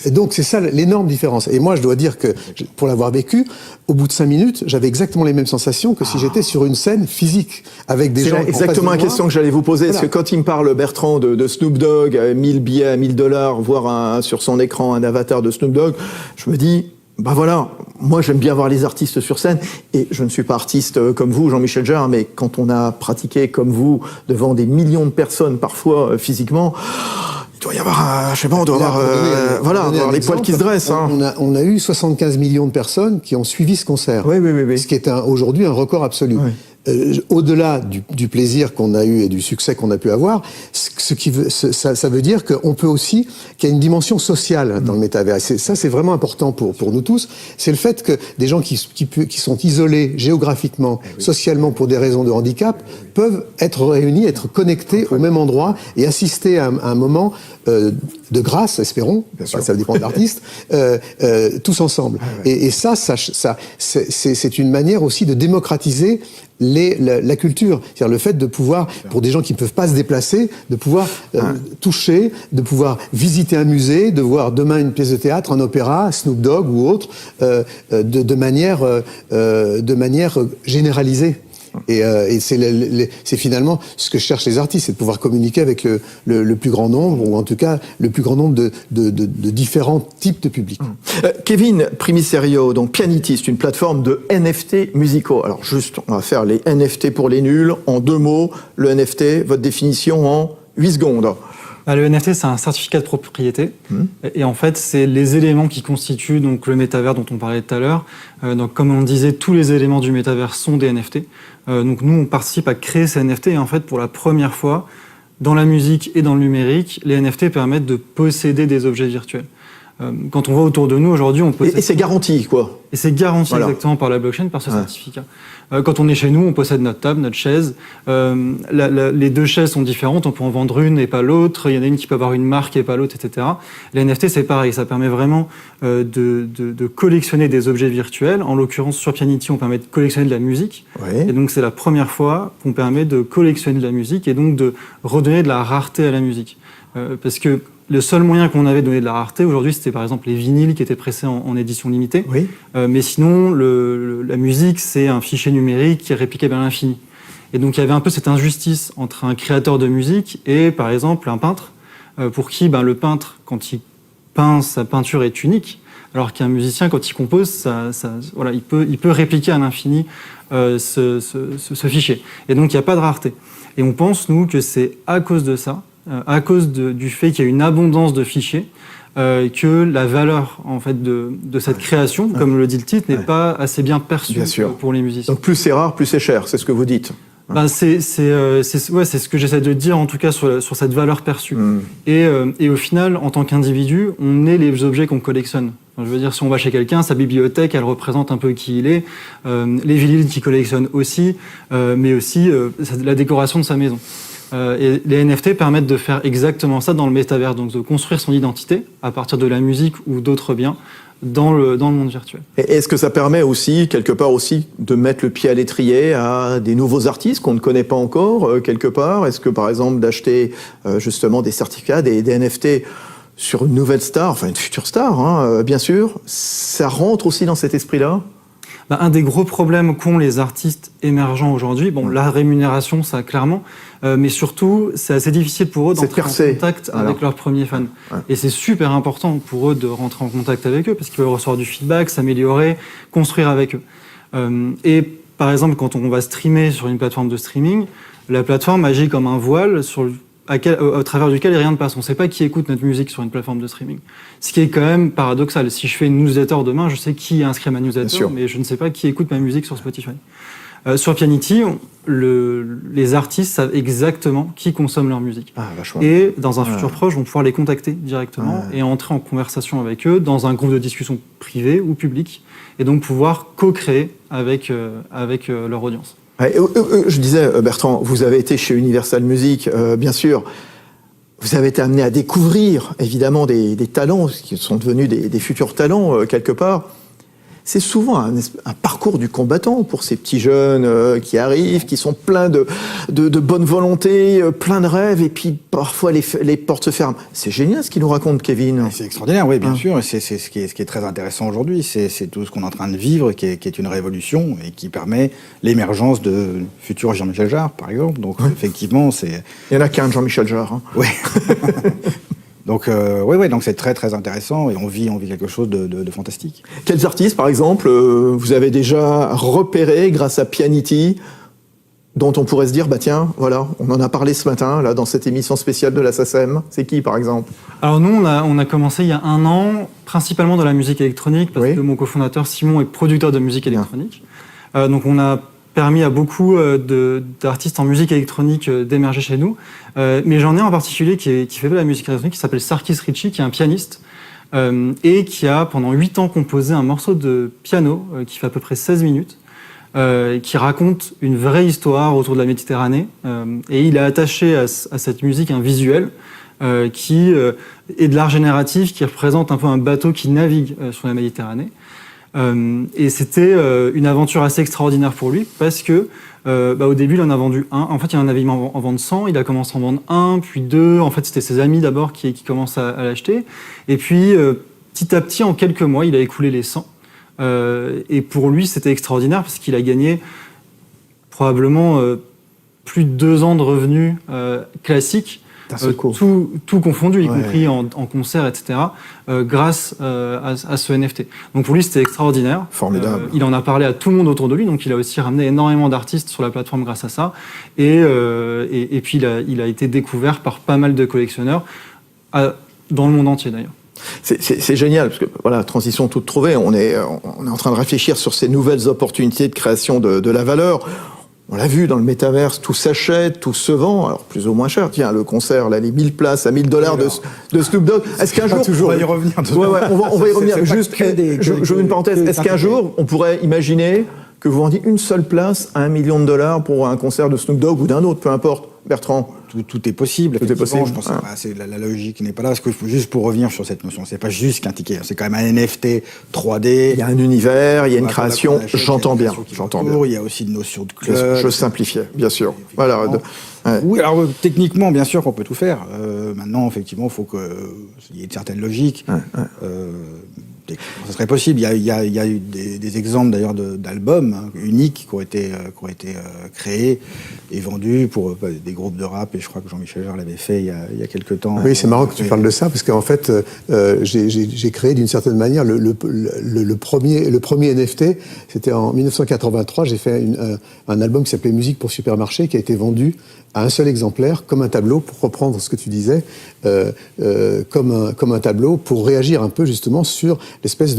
Et donc c'est ça l'énorme différence. Et moi, je dois dire que pour l'avoir vécu, au bout de 5 minutes, j'avais exactement les mêmes sensations que si j'étais sur une scène physique avec des gens.
C'est exactement la question que j'allais vous poser. Voilà. Est-ce que quand il me parle, Bertrand, de Snoop Dogg, 1000 billets à $1000, voire sur son écran un avatar de Snoop Dogg, je me dis, bah voilà, moi j'aime bien voir les artistes sur scène, et je ne suis pas artiste comme vous, Jean-Michel Jarre, mais quand on a pratiqué comme vous devant des millions de personnes parfois physiquement, il doit y avoir, je sais pas, on doit avoir les poils qui se dressent.
On a eu 75 millions de personnes qui ont suivi ce concert.
Oui.
Ce qui est aujourd'hui un record absolu. Oui. Au-delà du plaisir qu'on a eu et du succès qu'on a pu avoir, ça veut dire qu'on peut aussi, qu'il y a une dimension sociale dans le métavers. Ça, c'est vraiment important pour nous tous. C'est le fait que des gens qui sont isolés géographiquement, socialement pour des raisons de handicap, peuvent être réunis, être connectés au même endroit et assister à un moment de grâce, espérons, ça dépend de l'artiste, tous ensemble. Et ça, c'est une manière aussi de démocratiser la culture. C'est-à-dire le fait de pouvoir, pour des gens qui ne peuvent pas se déplacer, de pouvoir toucher, de pouvoir visiter un musée, de voir demain une pièce de théâtre, un opéra, Snoop Dogg ou autre, de manière généralisée. Et c'est finalement ce que cherchent les artistes, c'est de pouvoir communiquer avec le plus grand nombre, ou en tout cas le plus grand nombre de différents types de publics.
Kevin Primiserio, donc Pianity, c'est une plateforme de NFT musicaux. Alors juste, on va faire les NFT pour les nuls, en 2 mots. Le NFT, votre définition en 8 secondes.
Le NFT, c'est un certificat de propriété. Et en fait, c'est les éléments qui constituent donc, le métavers dont on parlait tout à l'heure. Donc, comme on disait, tous les éléments du métavers sont des NFT. Donc, nous, on participe à créer ces NFT. Et en fait, pour la première fois, dans la musique et dans le numérique, les NFT permettent de posséder des objets virtuels. Quand on voit autour de nous, aujourd'hui, on possède...
Et c'est garanti, quoi.
Et c'est garanti exactement par la blockchain, par ce certificat. Quand on est chez nous, on possède notre table, notre chaise. Les 2 chaises sont différentes, on peut en vendre une et pas l'autre. Il y en a une qui peut avoir une marque et pas l'autre, etc. Les NFT, c'est pareil, ça permet vraiment de collectionner des objets virtuels. En l'occurrence, sur Pianity, on permet de collectionner de la musique. Oui. Et donc, c'est la première fois qu'on permet de collectionner de la musique et donc de redonner de la rareté à la musique. Parce que le seul moyen qu'on avait de donner de la rareté aujourd'hui, c'était par exemple les vinyles qui étaient pressés en édition limitée. Oui. Mais sinon, la musique, c'est un fichier numérique qui est réplicable à l'infini. Et donc, il y avait un peu cette injustice entre un créateur de musique et, par exemple, un peintre, pour qui le peintre, quand il peint, sa peinture est unique, alors qu'un musicien, quand il compose, il peut répliquer à l'infini ce fichier. Et donc, il n'y a pas de rareté. Et on pense, nous, que c'est à cause de ça, à cause du fait qu'il y a une abondance de fichiers, que la valeur en fait de cette création, comme le dit le titre, n'est pas assez bien perçue pour les musiciens.
Donc plus c'est rare, plus c'est cher, c'est ce que vous dites.
C'est ce que j'essaie de dire en tout cas sur cette valeur perçue. Et au final, en tant qu'individu, on est les objets qu'on collectionne. Enfin, je veux dire, si on va chez quelqu'un, sa bibliothèque, elle représente un peu qui il est. Les vinyles qu'il collectionne aussi, mais aussi la décoration de sa maison. Et les NFT permettent de faire exactement ça dans le métavers, donc de construire son identité à partir de la musique ou d'autres biens dans le monde virtuel.
Et est-ce que ça permet aussi, quelque part aussi, de mettre le pied à l'étrier à des nouveaux artistes qu'on ne connaît pas encore, quelque part? Est-ce que, par exemple, d'acheter justement des certificats, des NFT sur une nouvelle star, enfin une future star, hein, bien sûr, ça rentre aussi dans cet esprit-là?
Un des gros problèmes qu'ont les artistes émergents aujourd'hui, la rémunération, ça clairement, mais surtout, c'est assez difficile pour eux d'entrer en contact avec leurs premiers fans. Ouais. Et c'est super important pour eux de rentrer en contact avec eux, parce qu'ils veulent recevoir du feedback, s'améliorer, construire avec eux. Et par exemple, quand on va streamer sur une plateforme de streaming, la plateforme agit comme un voile au travers duquel rien ne passe. On ne sait pas qui écoute notre musique sur une plateforme de streaming. Ce qui est quand même paradoxal. Si je fais une newsletter demain, je sais qui est inscrit à ma newsletter, mais je ne sais pas qui écoute ma musique sur Spotify. Sur Pianity, les artistes savent exactement qui consomme leur musique. Et dans un futur proche, vont pouvoir les contacter directement et entrer en conversation avec eux dans un groupe de discussion privé ou public, et donc pouvoir co-créer avec leur audience.
Je disais, Bertrand, vous avez été chez Universal Music, bien sûr. Vous avez été amené à découvrir, évidemment, des talents qui sont devenus des futurs talents, quelque part. C'est souvent un parcours du combattant pour ces petits jeunes qui arrivent, qui sont pleins de bonne volonté, pleins de rêves, et puis parfois les portes se ferment. C'est génial ce qu'il nous raconte, Kevin.
C'est extraordinaire, oui, bien sûr. C'est ce qui est très intéressant aujourd'hui. C'est tout ce qu'on est en train de vivre, qui est une révolution et qui permet l'émergence de futurs Jean-Michel Jarre, par exemple. Donc, effectivement, c'est...
Il y en a qu'un, Jean-Michel Jarre. Hein.
Oui. Donc, donc c'est très très intéressant et on vit quelque chose de fantastique.
Quels artistes, par exemple, vous avez déjà repérés grâce à Pianity, dont on pourrait se dire, tiens, voilà, on en a parlé ce matin, là, dans cette émission spéciale de la SACEM. C'est qui, par exemple?
Alors nous, on a commencé il y a 1 an, principalement dans la musique électronique, parce que mon cofondateur Simon est producteur de musique électronique. Donc on a permis à beaucoup d'artistes en musique électronique d'émerger chez nous. Mais j'en ai un en particulier qui fait de la musique électronique, qui s'appelle Sarkis Ritchie, qui est un pianiste, et qui a pendant 8 ans composé un morceau de piano qui fait à peu près 16 minutes, qui raconte une vraie histoire autour de la Méditerranée. Et il a attaché à cette musique un visuel qui est de l'art génératif, qui représente un peu un bateau qui navigue sur la Méditerranée. Et c'était une aventure assez extraordinaire pour lui, parce que au début, il en a vendu un. En fait, il en avait mis en vente 100. Il a commencé à en vendre 1, puis 2. En fait, c'était ses amis d'abord qui commencent à l'acheter. Et puis, petit à petit, en quelques mois, il a écoulé les 100. Et pour lui, c'était extraordinaire, parce qu'il a gagné probablement plus de 2 ans de revenus classiques, tout confondu, y compris en concert, etc., grâce à ce NFT. Donc pour lui, c'était extraordinaire.
Formidable.
Il en a parlé à tout le monde autour de lui, donc il a aussi ramené énormément d'artistes sur la plateforme grâce à ça. Et puis il a été découvert par pas mal de collectionneurs, dans le monde entier d'ailleurs.
C'est génial, parce que voilà, transition toute trouvée, on est en train de réfléchir sur ces nouvelles opportunités de création de la valeur. On l'a vu dans le métaverse, tout s'achète, tout se vend, alors plus ou moins cher. Tiens, le concert, là, les 1000 places à $1000 de Snoop Dogg. Est-ce qu'un jour...
On va y revenir.
On va y revenir. Juste, je veux une parenthèse. Est-ce qu'un jour, on pourrait imaginer que vous vendiez une seule place à $1 million pour un concert de Snoop Dogg ou d'un autre, peu importe, Bertrand?
Tout est possible.
Tout est possible.
Je pense que c'est la logique n'est pas là. Parce qu'il faut juste pour revenir sur cette notion, c'est pas juste qu'un ticket, c'est quand même un NFT 3D.
Il y a un univers, il y a une création. J'entends bien.
Il y a aussi une notion de club.
Je simplifiais, bien sûr. Voilà.
Oui, alors techniquement, bien sûr qu'on peut tout faire. Maintenant, effectivement, il faut qu'il y ait une certaine logique. Ça serait possible. Il y a eu des exemples d'ailleurs d'albums uniques qui ont été créés et vendus pour des groupes de rap, et je crois que Jean-Michel Jarre l'avait fait il y a quelques temps.
Oui, c'est marrant que tu parles de ça, parce qu'en fait, j'ai créé d'une certaine manière le premier NFT. C'était en 1983. J'ai fait un album qui s'appelait Musique pour Supermarché, qui a été vendu à un seul exemplaire, comme un tableau, pour reprendre ce que tu disais, comme un tableau, pour réagir un peu justement sur l'espèce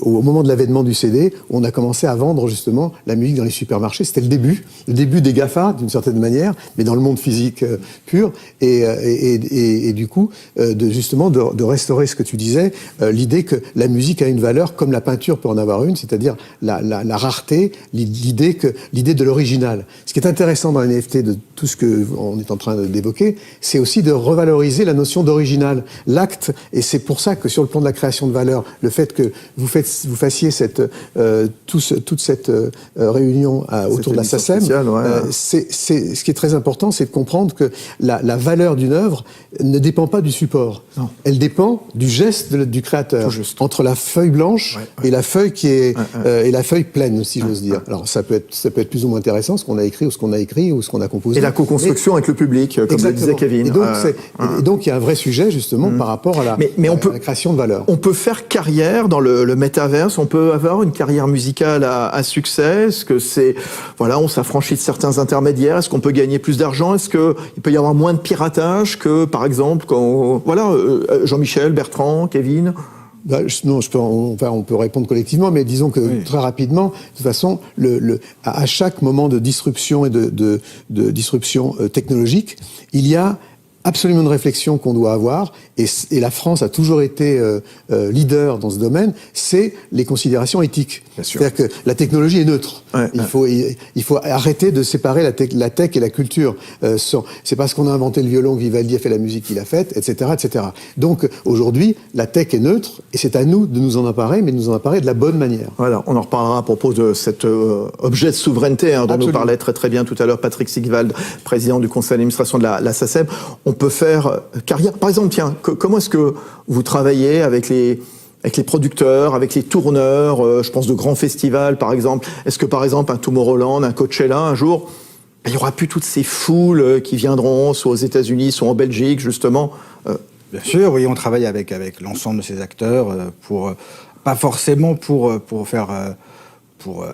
au moment de l'avènement du CD, on a commencé à vendre justement la musique dans les supermarchés. C'était le début des GAFA d'une certaine manière, mais dans le monde physique pur. Et du coup, de restaurer ce que tu disais, l'idée que la musique a une valeur comme la peinture peut en avoir une, c'est-à-dire la rareté, l'idée de l'original. Ce qui est intéressant dans les NFT de tout ce que on est en train d'évoquer, c'est aussi de revaloriser la notion d'original, l'acte, et c'est pour ça que sur le plan de la création de valeur, le fait que vous fassiez toute cette réunion autour de la SACEM, ce qui est très important, c'est de comprendre que la valeur d'une œuvre ne dépend pas du support. Non. Elle dépend du geste du créateur, entre la feuille blanche et la feuille et la feuille pleine, si j'ose dire. Alors ça peut être plus ou moins intéressant ce qu'on a écrit ou ce qu'on a composé.
Et la co-construction avec le public, comme le disait Kevin.
Et donc il y a un vrai sujet justement par rapport à la création de valeur.
On peut faire carrière dans le métaverse, on peut avoir une carrière musicale à succès. Est-ce que on s'affranchit de certains intermédiaires? Est-ce qu'on peut gagner plus d'argent? Est-ce qu'il peut y avoir moins de piratage que, par exemple, Jean-Michel, Bertrand, Kevin?
On peut répondre collectivement, mais disons que très rapidement, de toute façon, à chaque moment de disruption et de disruption technologique, il y a absolument une réflexion qu'on doit avoir, et la France a toujours été leader dans ce domaine, c'est les considérations éthiques. C'est-à-dire que la technologie est neutre. Il faut arrêter de séparer la tech et la culture. C'est parce qu'on a inventé le violon que Vivaldi a fait la musique qu'il a faite, etc., etc. Donc aujourd'hui, la tech est neutre, et c'est à nous de nous en emparer, mais de nous en emparer de la bonne manière.
Voilà, on en reparlera à propos de cet objet de souveraineté dont nous parlait très très bien tout à l'heure Patrick Sigwald, président du conseil d'administration de la SACEM. On peut faire carrière. Par exemple, tiens, comment est-ce que vous travaillez avec les producteurs, avec les tourneurs, je pense de grands festivals par exemple? Est-ce que par exemple un Tomorrowland, un Coachella, un jour, il n'y aura plus toutes ces foules qui viendront, soit aux États-Unis, soit en Belgique, justement?
Bien sûr, oui, on travaille avec l'ensemble de ces acteurs pas forcément pour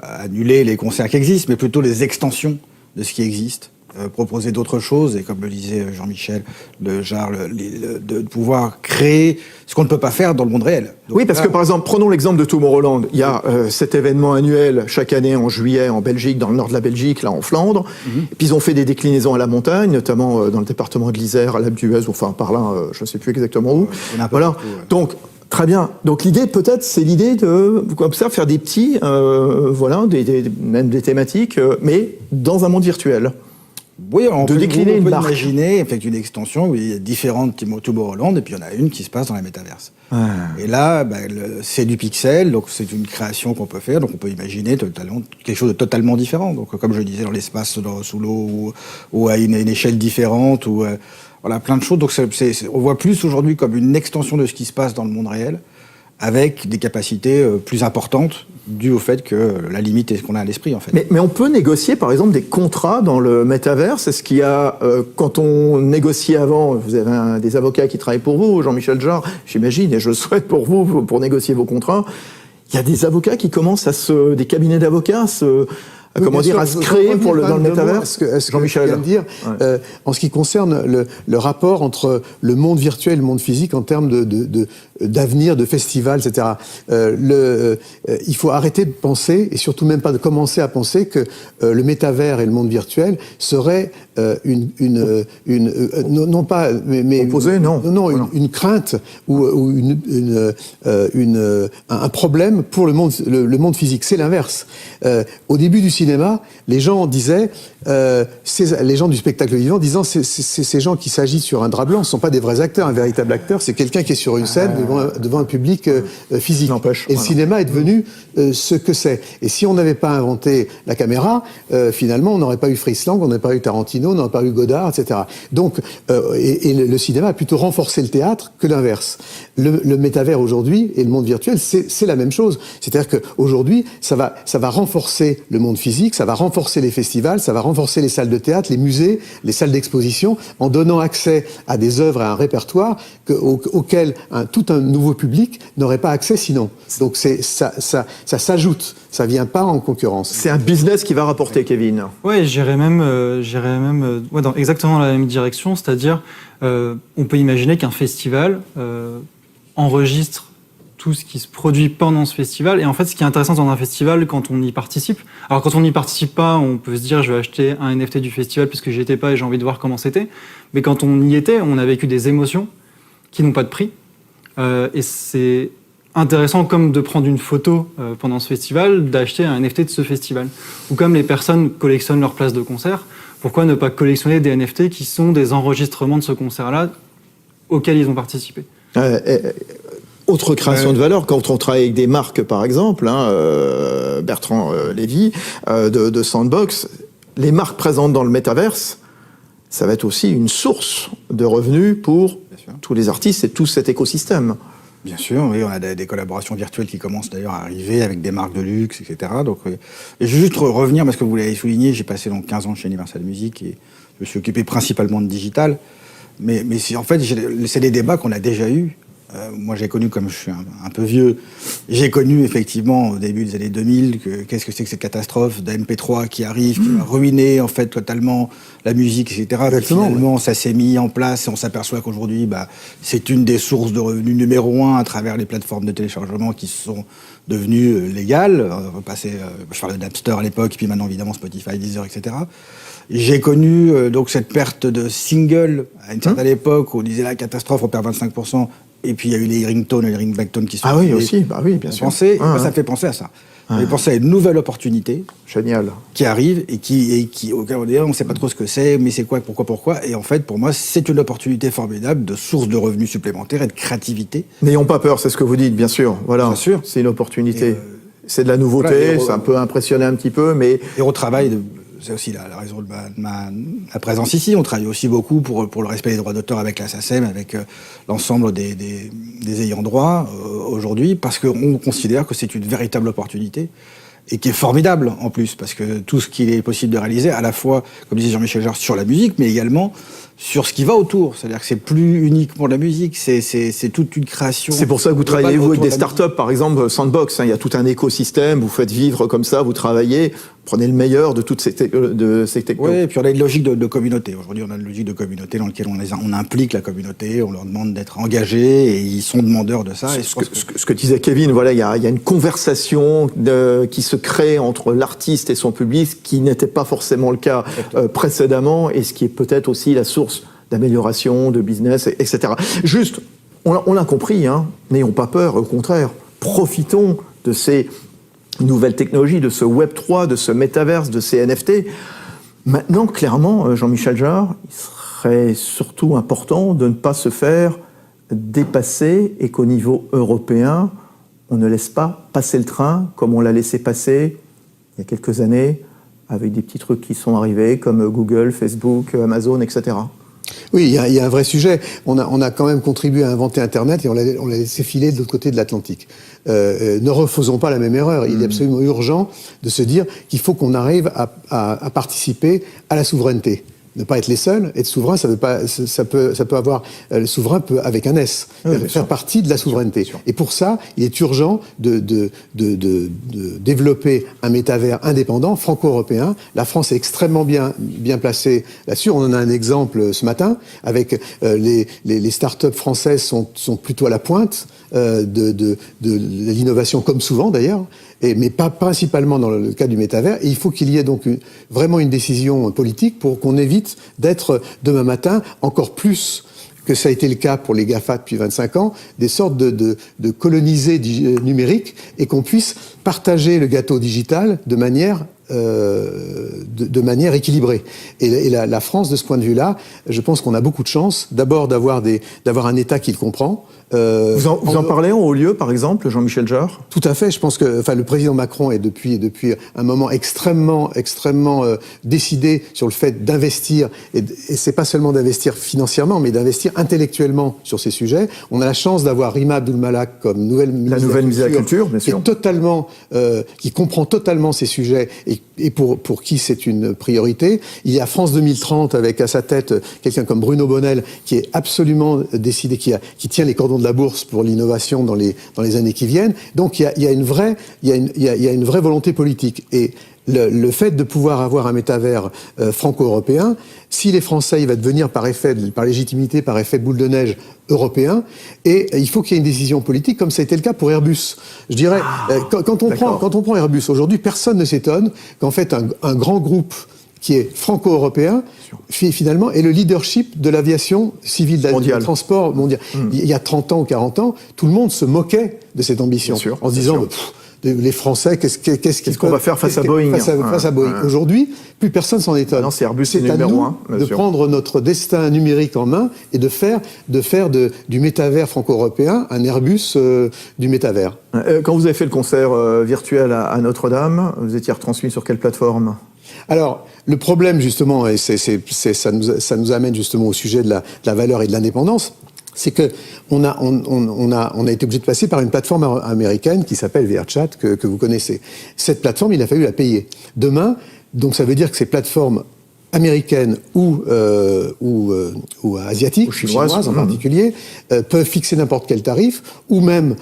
annuler les concerts qui existent, mais plutôt les extensions de ce qui existe. Proposer d'autres choses, et comme le disait Jean-Michel, de pouvoir créer ce qu'on ne peut pas faire dans le monde réel.
Donc, oui, parce que par exemple, prenons l'exemple de Tomorrowland. Il y a cet événement annuel chaque année en juillet en Belgique, dans le nord de la Belgique, là en Flandre. Et puis ils ont fait des déclinaisons à la montagne, notamment dans le département de l'Isère, à l'Alpe d'Huez, enfin par là, je ne sais plus exactement où. Voilà. Donc très bien. Donc l'idée, peut-être, c'est l'idée de, comme ça, faire des petits, même des thématiques, mais dans un monde virtuel.
Oui, on peut
marque.
Imaginer une extension où il y a différentes Tomorrowland, et puis il y en a une qui se passe dans la métaverse. Et là, c'est du pixel, donc c'est une création qu'on peut faire, donc on peut imaginer quelque chose de totalement différent. Donc comme je disais, dans l'espace, sous l'eau, ou à une échelle différente, ou plein de choses. Donc on voit plus aujourd'hui comme une extension de ce qui se passe dans le monde réel, avec des capacités plus importantes, dues au fait que la limite est ce qu'on a à l'esprit, en fait.
Mais on peut négocier, par exemple, des contrats dans le métaverse. Est-ce qu'il y a, quand on négocie avant, vous avez des avocats qui travaillent pour vous, Jean-Michel Jarre, j'imagine, et je le souhaite pour vous, pour négocier vos contrats, il y a des avocats qui commencent des cabinets d'avocats à se créer dans le métaverse.
Jean-Michel vient de dire, en ce qui concerne le rapport entre le monde virtuel et le monde physique en termes d'avenir, de festival, etc. Il faut arrêter de penser, et surtout même pas de commencer à penser que le métavers et le monde virtuel seraient non pas
opposés,
une crainte ou un problème pour le monde physique. C'est l'inverse. Au début du cinéma, les gens disaient, les gens du spectacle vivant disant, ces gens qui s'agitent sur un drap blanc ne sont pas des vrais acteurs. Un véritable acteur, c'est quelqu'un qui est sur une scène devant un public physique. Et le cinéma est devenu ce que c'est. Et si on n'avait pas inventé la caméra, finalement, on n'aurait pas eu Fritz Lang, on n'aurait pas eu Tarantino, on n'aurait pas eu Godard, etc. Donc, et le cinéma a plutôt renforcé le théâtre que l'inverse. Le métavers aujourd'hui et le monde virtuel, c'est la même chose. C'est-à-dire qu'aujourd'hui, ça va renforcer le monde physique, ça va renforcer les festivals, ça va renforcer les salles de théâtre, les musées, les salles d'exposition, en donnant accès à des œuvres, à un répertoire auquel tout un nouveau public n'aurait pas accès sinon. Donc ça s'ajoute, ça vient pas en concurrence.
C'est un business qui va rapporter, Kevin.
Ouais, j'irais même dans exactement la même direction, c'est-à-dire on peut imaginer qu'un festival enregistre tout ce qui se produit pendant ce festival. Et en fait, ce qui est intéressant dans un festival, quand on y participe, alors quand on n'y participe pas, on peut se dire je vais acheter un NFT du festival parce que j'y étais pas et j'ai envie de voir comment c'était. Mais quand on y était, on a vécu des émotions qui n'ont pas de prix. Et c'est intéressant comme de prendre une photo pendant ce festival, d'acheter un NFT de ce festival. Ou comme les personnes collectionnent leurs places de concert, pourquoi ne pas collectionner des NFT qui sont des enregistrements de ce concert-là auxquels ils ont participé.
Autre création de valeur, quand on travaille avec des marques, par exemple, Bertrand Lévy, de Sandbox, les marques présentes dans le métaverse, ça va être aussi une source de revenus pour tous les artistes et tout cet écosystème.
Bien sûr, oui, on a des collaborations virtuelles qui commencent d'ailleurs à arriver avec des marques de luxe, etc. Donc, et je vais juste revenir, parce que vous l'avez souligné, j'ai passé donc 15 ans chez Universal Music et je me suis occupé principalement de digital. Mais en fait, c'est des débats qu'on a déjà eus. Moi, j'ai connu, comme je suis un peu vieux, j'ai connu effectivement au début des années 2000 qu'est-ce que c'est que cette catastrophe de MP3 qui arrive, qui va ruiner en fait totalement la musique, etc. Finalement, ça s'est mis en place et on s'aperçoit qu'aujourd'hui, c'est une des sources de revenus numéro 1 à travers les plateformes de téléchargement qui sont devenues légales. On va passer, je parlais de Napster à l'époque, puis maintenant évidemment Spotify, Deezer, etc. J'ai connu donc cette perte de singles à une certaine époque où on disait la catastrophe, on perd 25%. Et puis il y a eu les ringtones et les ringbacktones qui sont...
Ah oui, aussi, oui, bien sûr.
Ça me fait penser à ça. On pensé à une nouvelle opportunité.
Génial. Qui
arrive et qui auquel on ne sait pas trop ce que c'est, mais c'est quoi, pourquoi. Et en fait, pour moi, c'est une opportunité formidable de source de revenus supplémentaires et de créativité.
N'ayons pas peur, c'est ce que vous dites, bien sûr. Voilà.
Bien sûr.
C'est une opportunité. C'est de la nouveauté, ça peut impressionner un petit peu, mais...
Et au travail... C'est aussi la raison de ma présence ici. On travaille aussi beaucoup pour le respect des droits d'auteur avec la SACEM, avec l'ensemble des ayants droit aujourd'hui, parce qu'on considère que c'est une véritable opportunité et qui est formidable en plus, parce que tout ce qu'il est possible de réaliser, à la fois, comme disait Jean-Michel Jarre, sur la musique, mais également sur ce qui va autour. C'est-à-dire que c'est plus uniquement de la musique, c'est toute une création.
C'est pour ça que vous travaillez, vous, avec des startups, par exemple Sandbox. Il y a tout un écosystème, vous faites vivre comme ça, vous travaillez, prenez le meilleur de toutes ces technos.
Oui, et puis on a une logique de communauté. Aujourd'hui, on a une logique de communauté dans laquelle on implique la communauté, on leur demande d'être engagés, et ils sont demandeurs de ça.
Ce que disait Kevin, voilà, il y a une conversation qui se crée entre l'artiste et son public, qui n'était pas forcément le cas précédemment, et ce qui est peut-être aussi la source d'amélioration, de business, etc. Juste, on l'a compris, n'ayons pas peur, au contraire, profitons de ces nouvelles technologies, de ce Web3, de ce métaverse, de ces NFT. Maintenant, clairement, Jean-Michel Jarre, il serait surtout important de ne pas se faire dépasser et qu'au niveau européen, on ne laisse pas passer le train comme on l'a laissé passer il y a quelques années, avec des petits trucs qui sont arrivés comme Google, Facebook, Amazon, etc.
Oui, il y a un vrai sujet. On a quand même contribué à inventer Internet et on l'a laissé filer de l'autre côté de l'Atlantique. Ne refaisons pas la même erreur. Il est absolument urgent de se dire qu'il faut qu'on arrive à participer à la souveraineté. Ne pas être les seuls, être souverain, ça peut avoir, le souverain peut, avec un S, faire partie de la souveraineté. Et pour ça, il est urgent de développer un métavers indépendant, franco-européen. La France est extrêmement bien placée là-dessus. On en a un exemple ce matin, avec les startups françaises sont plutôt à la pointe de l'innovation, comme souvent d'ailleurs. Mais pas principalement dans le cas du métavers. Et il faut qu'il y ait donc vraiment une décision politique pour qu'on évite d'être demain matin encore plus que ça a été le cas pour les GAFA depuis 25 ans, des sortes de colonisés numériques, et qu'on puisse partager le gâteau digital de manière équilibrée. Et la France, de ce point de vue-là, je pense qu'on a beaucoup de chance, d'abord d'avoir un État qui le comprend.
Vous en parlez en haut lieu, par exemple, Jean-Michel Jarre ?
Tout à fait. Je pense que, le président Macron est depuis un moment extrêmement décidé sur le fait d'investir, et c'est pas seulement d'investir financièrement, mais d'investir intellectuellement sur ces sujets. On a la chance d'avoir Rima Abdul-Malak comme nouvelle ministre
de la Culture, bien sûr,
qui comprend totalement ces sujets et pour qui c'est une priorité. Il y a France 2030 avec à sa tête quelqu'un comme Bruno Bonnell qui est absolument décidé, qui tient les cordons de la bourse pour l'innovation dans les années qui viennent. Donc il y a une vraie volonté politique. Et le fait de pouvoir avoir un métavers franco-européen, s'il est français, il va devenir par légitimité, par effet boule de neige européen, et il faut qu'il y ait une décision politique, comme ça a été le cas pour Airbus. Je dirais, quand on prend Airbus aujourd'hui, personne ne s'étonne qu'en fait un grand groupe qui est franco-européen, finalement, est le leadership de l'aviation civile, du transport mondial. Il y a 30 ans ou 40 ans, tout le monde se moquait de cette ambition, en se disant... les Français, qu'est-ce
qu'on va faire face à Boeing
face à Boeing. Aujourd'hui, plus personne s'en étonne.
Non, c'est Airbus,
c'est à nous de prendre notre destin numérique en main et de faire du métavers franco-européen un Airbus du métavers.
Quand vous avez fait le concert virtuel à Notre-Dame, vous étiez retransmis sur quelle plateforme ?
Alors, le problème, justement, et ça nous amène justement au sujet de la valeur et de l'indépendance, c'est que on a été obligé de passer par une plateforme américaine qui s'appelle VRChat, que vous connaissez. Cette plateforme, il a fallu la payer. Demain, donc ça veut dire que ces plateformes américaines ou asiatiques, ou chinoises en particulier, peuvent fixer n'importe quel tarif, ou même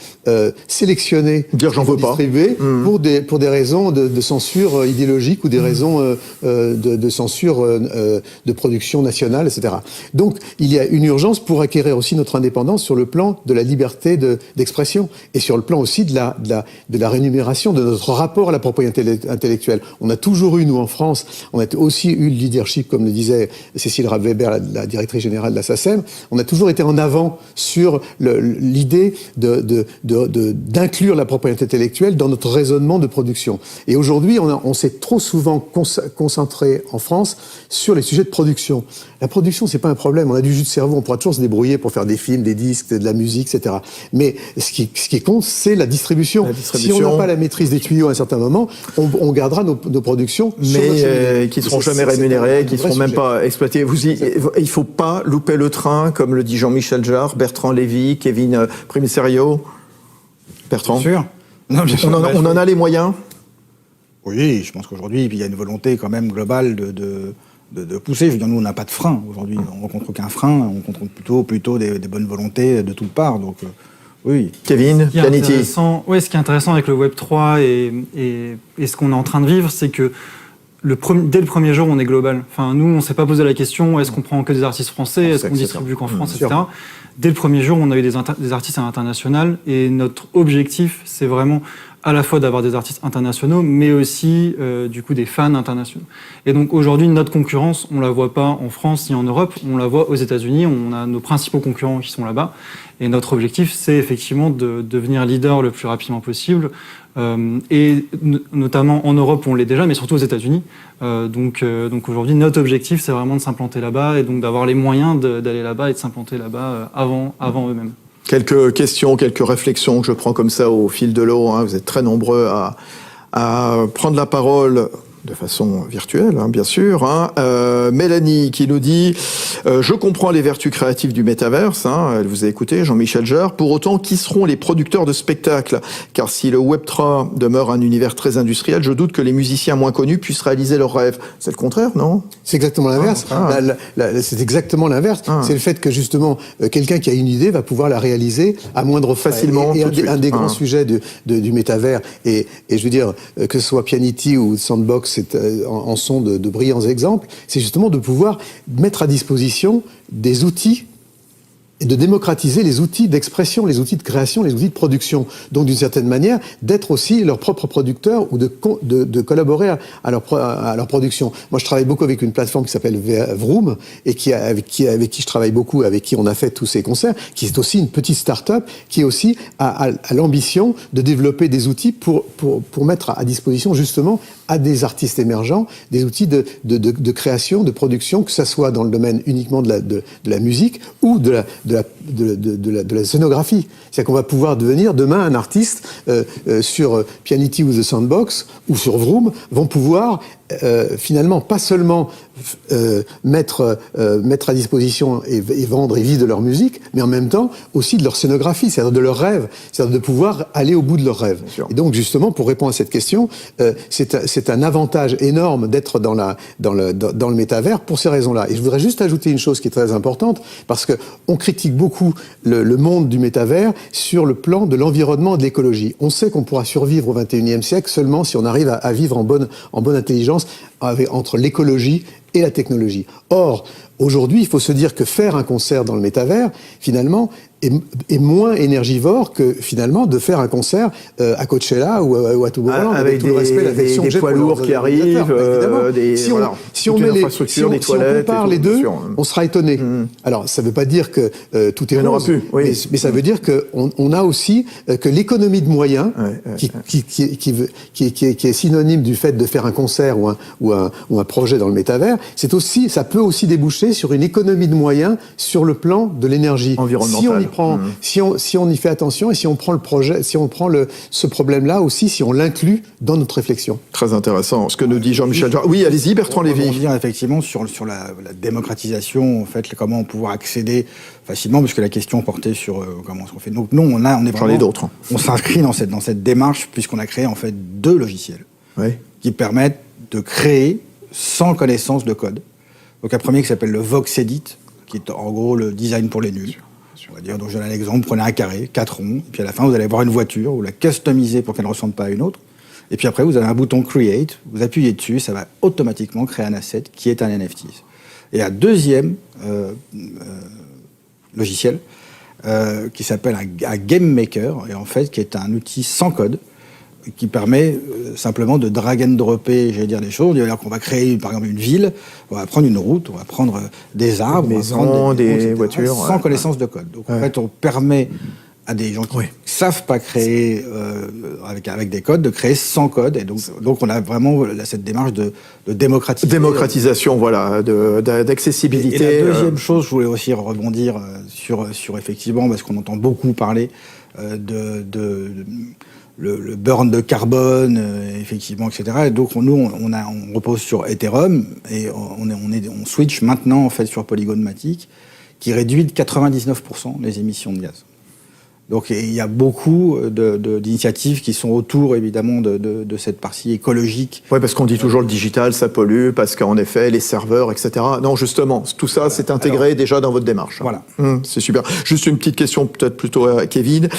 sélectionner, distribuer pour des raisons de censure idéologique ou des raisons de censure de production nationale, etc. Donc il y a une urgence pour acquérir aussi notre indépendance sur le plan de la liberté d'expression et sur le plan aussi de la rémunération de notre rapport à la propriété intellectuelle. On a toujours eu, nous en France, on a aussi eu le leadership, comme le disait Cécile Rapp-Weber, la directrice générale de la SACEM, on a toujours été en avant sur l'idée d'inclure la propriété intellectuelle dans notre raisonnement de production. Et aujourd'hui, on s'est trop souvent concentré en France sur les sujets de production. La production, c'est pas un problème. On a du jus de cerveau, on pourra toujours se débrouiller pour faire des films, des disques, de la musique, etc. Mais ce qui compte, c'est la distribution. Si on n'a pas la maîtrise des tuyaux à un certain moment, on gardera nos productions,
mais qui ne seront jamais rémunérées, qui ne seront même pas exploitées. Il ne faut pas louper le train, comme le dit Jean-Michel Jarre, Bertrand Lévy, Kevin Primiserio. Bertrand,
bien sûr. Non,
on en a les moyens.
Oui, je pense qu'aujourd'hui, il y a une volonté quand même globale de pousser. Je veux dire, nous, on n'a pas de frein. Aujourd'hui, on ne rencontre aucun frein. On rencontre plutôt des bonnes volontés de toutes parts. Donc, oui.
Kevin, Pianity.
Ce qui est intéressant avec le Web3 et ce qu'on est en train de vivre, c'est que dès le premier jour, on est global. Enfin, nous, on ne s'est pas posé la question, est-ce qu'on prend que des artistes français, est-ce qu'on distribue qu'en France, etc. Dès le premier jour, on a eu des artistes à l'international, et notre objectif, c'est vraiment à la fois d'avoir des artistes internationaux, mais aussi du coup des fans internationaux. Et donc aujourd'hui, notre concurrence, on la voit pas en France ni en Europe, on la voit aux États-Unis. On a nos principaux concurrents qui sont là-bas. Et notre objectif, c'est effectivement de devenir leader le plus rapidement possible. Et notamment en Europe, on l'est déjà, mais surtout aux États-Unis. Donc aujourd'hui, notre objectif, c'est vraiment de s'implanter là-bas et donc d'avoir les moyens d'aller là-bas et de s'implanter là-bas avant eux-mêmes.
Quelques questions, quelques réflexions que je prends comme ça au fil de l'eau. Vous êtes très nombreux à prendre la parole de façon virtuelle, bien sûr. Mélanie qui nous dit « Je comprends les vertus créatives du métaverse ». Elle vous a écouté, Jean-Michel Jarre. Pour autant, qui seront les producteurs de spectacles ? Car si le Web3 demeure un univers très industriel, je doute que les musiciens moins connus puissent réaliser leurs rêves. C'est le contraire, non ?
C'est exactement l'inverse. C'est exactement l'inverse. C'est le fait que, justement, quelqu'un qui a une idée va pouvoir la réaliser à moindre frais.
Facilement,
et un des grands sujets du métavers, et je veux dire, que ce soit Pianity ou Sandbox, en sont de brillants exemples, c'est justement de pouvoir mettre à disposition des outils et de démocratiser les outils d'expression, les outils de création, les outils de production. Donc, d'une certaine manière, d'être aussi leur propre producteur ou de collaborer à leur production. Moi, je travaille beaucoup avec une plateforme qui s'appelle Vroom et avec qui je travaille beaucoup, avec qui on a fait tous ces concerts, qui est aussi une petite start-up qui est aussi à l'ambition de développer des outils pour mettre à disposition, justement, à des artistes émergents, des outils de création, de production, que ça soit dans le domaine uniquement de la musique ou de la scénographie. C'est-à-dire qu'on va pouvoir devenir demain un artiste sur Pianity ou The Sandbox ou sur Vroom, vont pouvoir finalement pas seulement mettre à disposition et vendre et vivre de leur musique, mais en même temps aussi de leur scénographie, c'est-à-dire de leurs rêves, c'est-à-dire de pouvoir aller au bout de leurs rêves. Et donc justement, pour répondre à cette question, c'est un avantage énorme d'être dans le métavers pour ces raisons-là. Et je voudrais juste ajouter une chose qui est très importante, parce que on critique beaucoup le monde du métavers sur le plan de l'environnement et de l'écologie. On sait qu'on pourra survivre au XXIe siècle seulement si on arrive à vivre en bonne intelligence entre l'écologie et la technologie. Or, aujourd'hui, il faut se dire que faire un concert dans le métavers, finalement, est moins énergivore que, finalement, de faire un concert à Coachella ou à Tomorrowland.
Avec tout le respect, l'affection des poids lourds qui arrivent,
si on compare les deux, on sera étonné. Alors, ça ne veut pas dire que tout est rose, mais ça veut dire qu'on a aussi que l'économie de moyens, qui est synonyme du fait de faire un concert ou un projet dans le métavers, ça peut aussi déboucher sur une économie de moyens sur le plan de l'énergie environnementale. Si on y fait attention et si on prend le projet, si on prend ce problème-là aussi, si on l'inclut dans notre réflexion.
Très intéressant. Ce que nous dit Jean-Michel Jarre. Oui, allez-y, Bertrand Lévy.
On va dire effectivement sur la démocratisation, en fait, comment pouvoir accéder facilement, parce que la question portait sur comment on fait. Donc nous, on est vraiment, on s'inscrit dans cette démarche puisqu'on a créé en fait 2 logiciels qui permettent de créer sans connaissance de code. Donc un premier qui s'appelle le VoxEdit, qui est en gros le design pour les nuls. On va dire, donc je donne un exemple, prenez un carré, 4 ronds, et puis à la fin vous allez avoir une voiture, vous la customisez pour qu'elle ne ressemble pas à une autre, et puis après vous avez un bouton Create, vous appuyez dessus, ça va automatiquement créer un asset qui est un NFT. Et un deuxième logiciel qui s'appelle un Game Maker, et en fait qui est un outil sans code, qui permet simplement de drag and dropper, j'allais dire des choses. Alors qu'on va créer, par exemple, une ville, on va prendre une route, on va prendre des arbres,
des maisons, des voitures,
sans connaissance de code. Donc en fait, on permet à des gens qui ne savent pas créer avec des codes, de créer sans code. Et donc on a vraiment cette démarche de
démocratisation, voilà, d'accessibilité.
Et la deuxième chose, je voulais aussi rebondir sur effectivement, parce qu'on entend beaucoup parler le burn de carbone, effectivement, etc. Et donc nous, on repose sur Ethereum et on switch maintenant en fait sur Polygon Matic, qui réduit de 99% les émissions de gaz. Donc il y a beaucoup d'initiatives qui sont autour évidemment de cette partie écologique.
Oui, parce qu'on dit toujours le digital, ça pollue, parce qu'en effet, les serveurs, etc. Non, justement, tout ça, c'est intégré déjà dans votre démarche.
Voilà.
C'est super. Juste une petite question, peut-être plutôt à Kevin.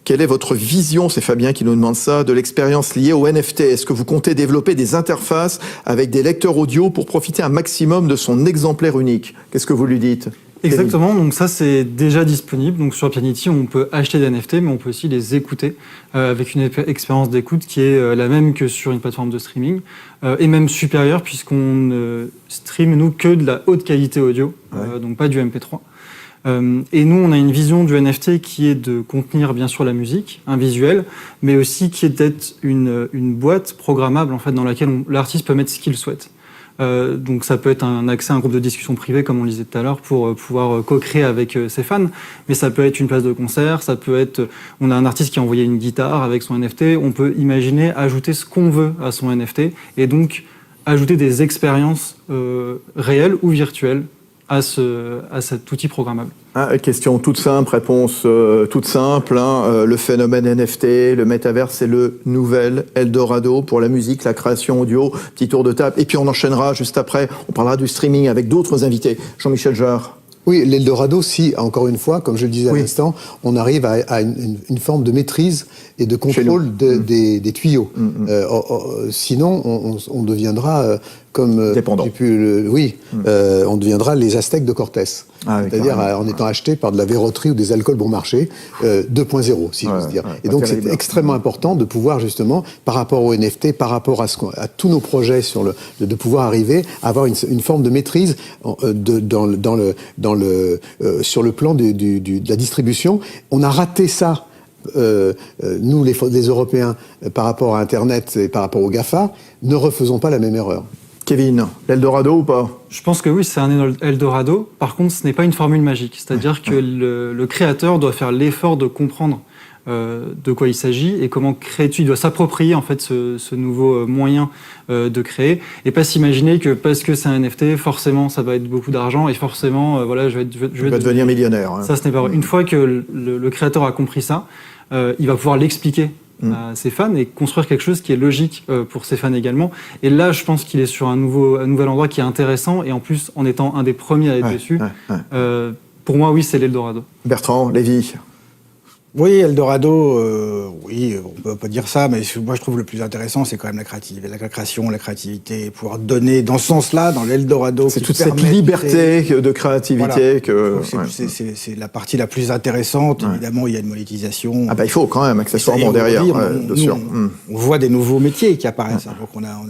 Quelle est votre vision, c'est Fabien qui nous demande ça, de l'expérience liée au NFT? Est-ce que vous comptez développer des interfaces avec des lecteurs audio pour profiter un maximum de son exemplaire unique? Qu'est-ce que vous lui dites?
Exactement, donc ça c'est déjà disponible. Donc sur Pianity, on peut acheter des NFT, mais on peut aussi les écouter avec une expérience d'écoute qui est la même que sur une plateforme de streaming, et même supérieure puisqu'on ne stream nous que de la haute qualité audio, donc pas du MP3. Et nous, on a une vision du NFT qui est de contenir bien sûr la musique, un visuel, mais aussi qui est d'être une boîte programmable en fait dans laquelle l'artiste peut mettre ce qu'il souhaite. Donc ça peut être un accès à un groupe de discussion privé, comme on le disait tout à l'heure, pour pouvoir co-créer avec ses fans, mais ça peut être une place de concert, ça peut être, on a un artiste qui a envoyé une guitare avec son NFT, on peut imaginer ajouter ce qu'on veut à son NFT, et donc ajouter des expériences réelles ou virtuelles à cet outil programmable.
Question toute simple, réponse toute simple. Le phénomène NFT, le métavers, c'est le nouvel Eldorado pour la musique, la création audio. Petit tour de table. Et puis on enchaînera juste après. On parlera du streaming avec d'autres invités. Jean-Michel Jarre.
Oui, l'Eldorado, si, encore une fois, comme je le disais à l'instant, on arrive à une forme de maîtrise et de contrôle des tuyaux. Sinon, on deviendra comme...
Dépendant.
On deviendra les Aztèques de Cortés. C'est-à-dire en étant achetés par de la verroterie ou des alcools bon marché 2.0, si j'ose dire. Et donc, c'est extrêmement important de pouvoir, justement, par rapport au NFT, par rapport à tous nos projets de pouvoir arriver à avoir une forme de maîtrise sur le plan de la distribution. On a raté ça, nous les Européens, par rapport à Internet et par rapport au GAFA. Ne refaisons pas la même erreur.
Kevin, l'Eldorado ou pas?
Je pense que oui, c'est un Eldorado. Par contre, ce n'est pas une formule magique. C'est-à-dire que le créateur doit faire l'effort de comprendre de quoi il s'agit et comment créer-tu. Il doit s'approprier en fait ce nouveau moyen de créer et pas s'imaginer que parce que c'est un NFT, forcément ça va être beaucoup d'argent et forcément voilà je vais
devenir millionnaire. Hein.
Ça ce n'est pas vrai. Une fois que le créateur a compris ça, il va pouvoir l'expliquer à ses fans et construire quelque chose qui est logique pour ses fans également. Et là, je pense qu'il est sur un nouvel endroit qui est intéressant et en plus, en étant un des premiers à être dessus, pour moi, oui, c'est l'Eldorado.
Bertrand, Lévy.
Oui, Eldorado, oui, on peut pas dire ça, mais moi je trouve le plus intéressant, c'est quand même la création, la créativité, pouvoir donner dans ce sens-là, dans l'Eldorado.
C'est toute cette liberté de créativité que.
C'est la partie la plus intéressante. Évidemment, il y a une monétisation.
Ah bah il faut quand même accessoirement derrière, bien sûr.
On voit des nouveaux métiers qui apparaissent. Donc on a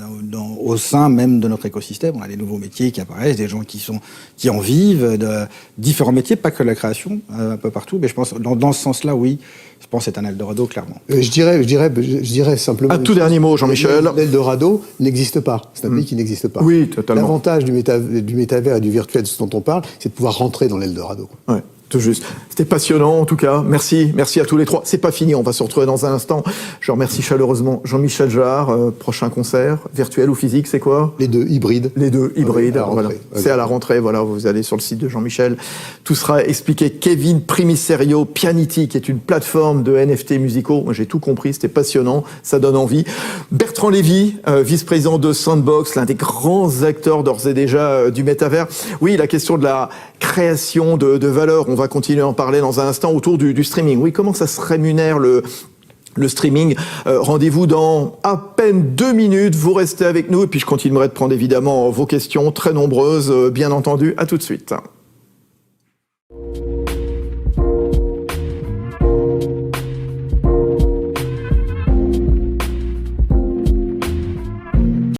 au sein même de notre écosystème, on a des nouveaux métiers qui apparaissent, des gens qui en vivent, de différents métiers, pas que la création, un peu partout. Mais je pense dans ce sens-là, oui. Je pense que c'est un Eldorado, clairement.
Je dirais simplement...
Un tout dernier mot, Jean-Michel.
L'Eldorado n'existe pas. C'est un pays qui n'existe pas.
Oui, totalement.
L'avantage du métavers et du virtuel, ce dont on parle, c'est de pouvoir rentrer dans l'Eldorado.
Ouais. Tout juste. C'était passionnant en tout cas. Merci à tous les trois. C'est pas fini, on va se retrouver dans un instant. Je remercie chaleureusement Jean-Michel Jarre. Prochain concert, virtuel ou physique, c'est quoi ?
Les deux hybrides.
Les deux hybrides. Voilà. C'est à la rentrée. Voilà, vous allez sur le site de Jean-Michel. Tout sera expliqué. Kevin Primiserio, Pianity, qui est une plateforme de NFT musicaux. Moi, j'ai tout compris. C'était passionnant. Ça donne envie. Bertrand Lévy, vice-président de Sandbox, l'un des grands acteurs d'ores et déjà du métavers. Oui, la question de la création de valeur. On va continuer à en parler dans un instant autour du streaming. Oui, comment ça se rémunère le streaming. Rendez-vous dans à peine 2 minutes. Vous restez avec nous et puis je continuerai de prendre évidemment vos questions très nombreuses, bien entendu. À tout de suite.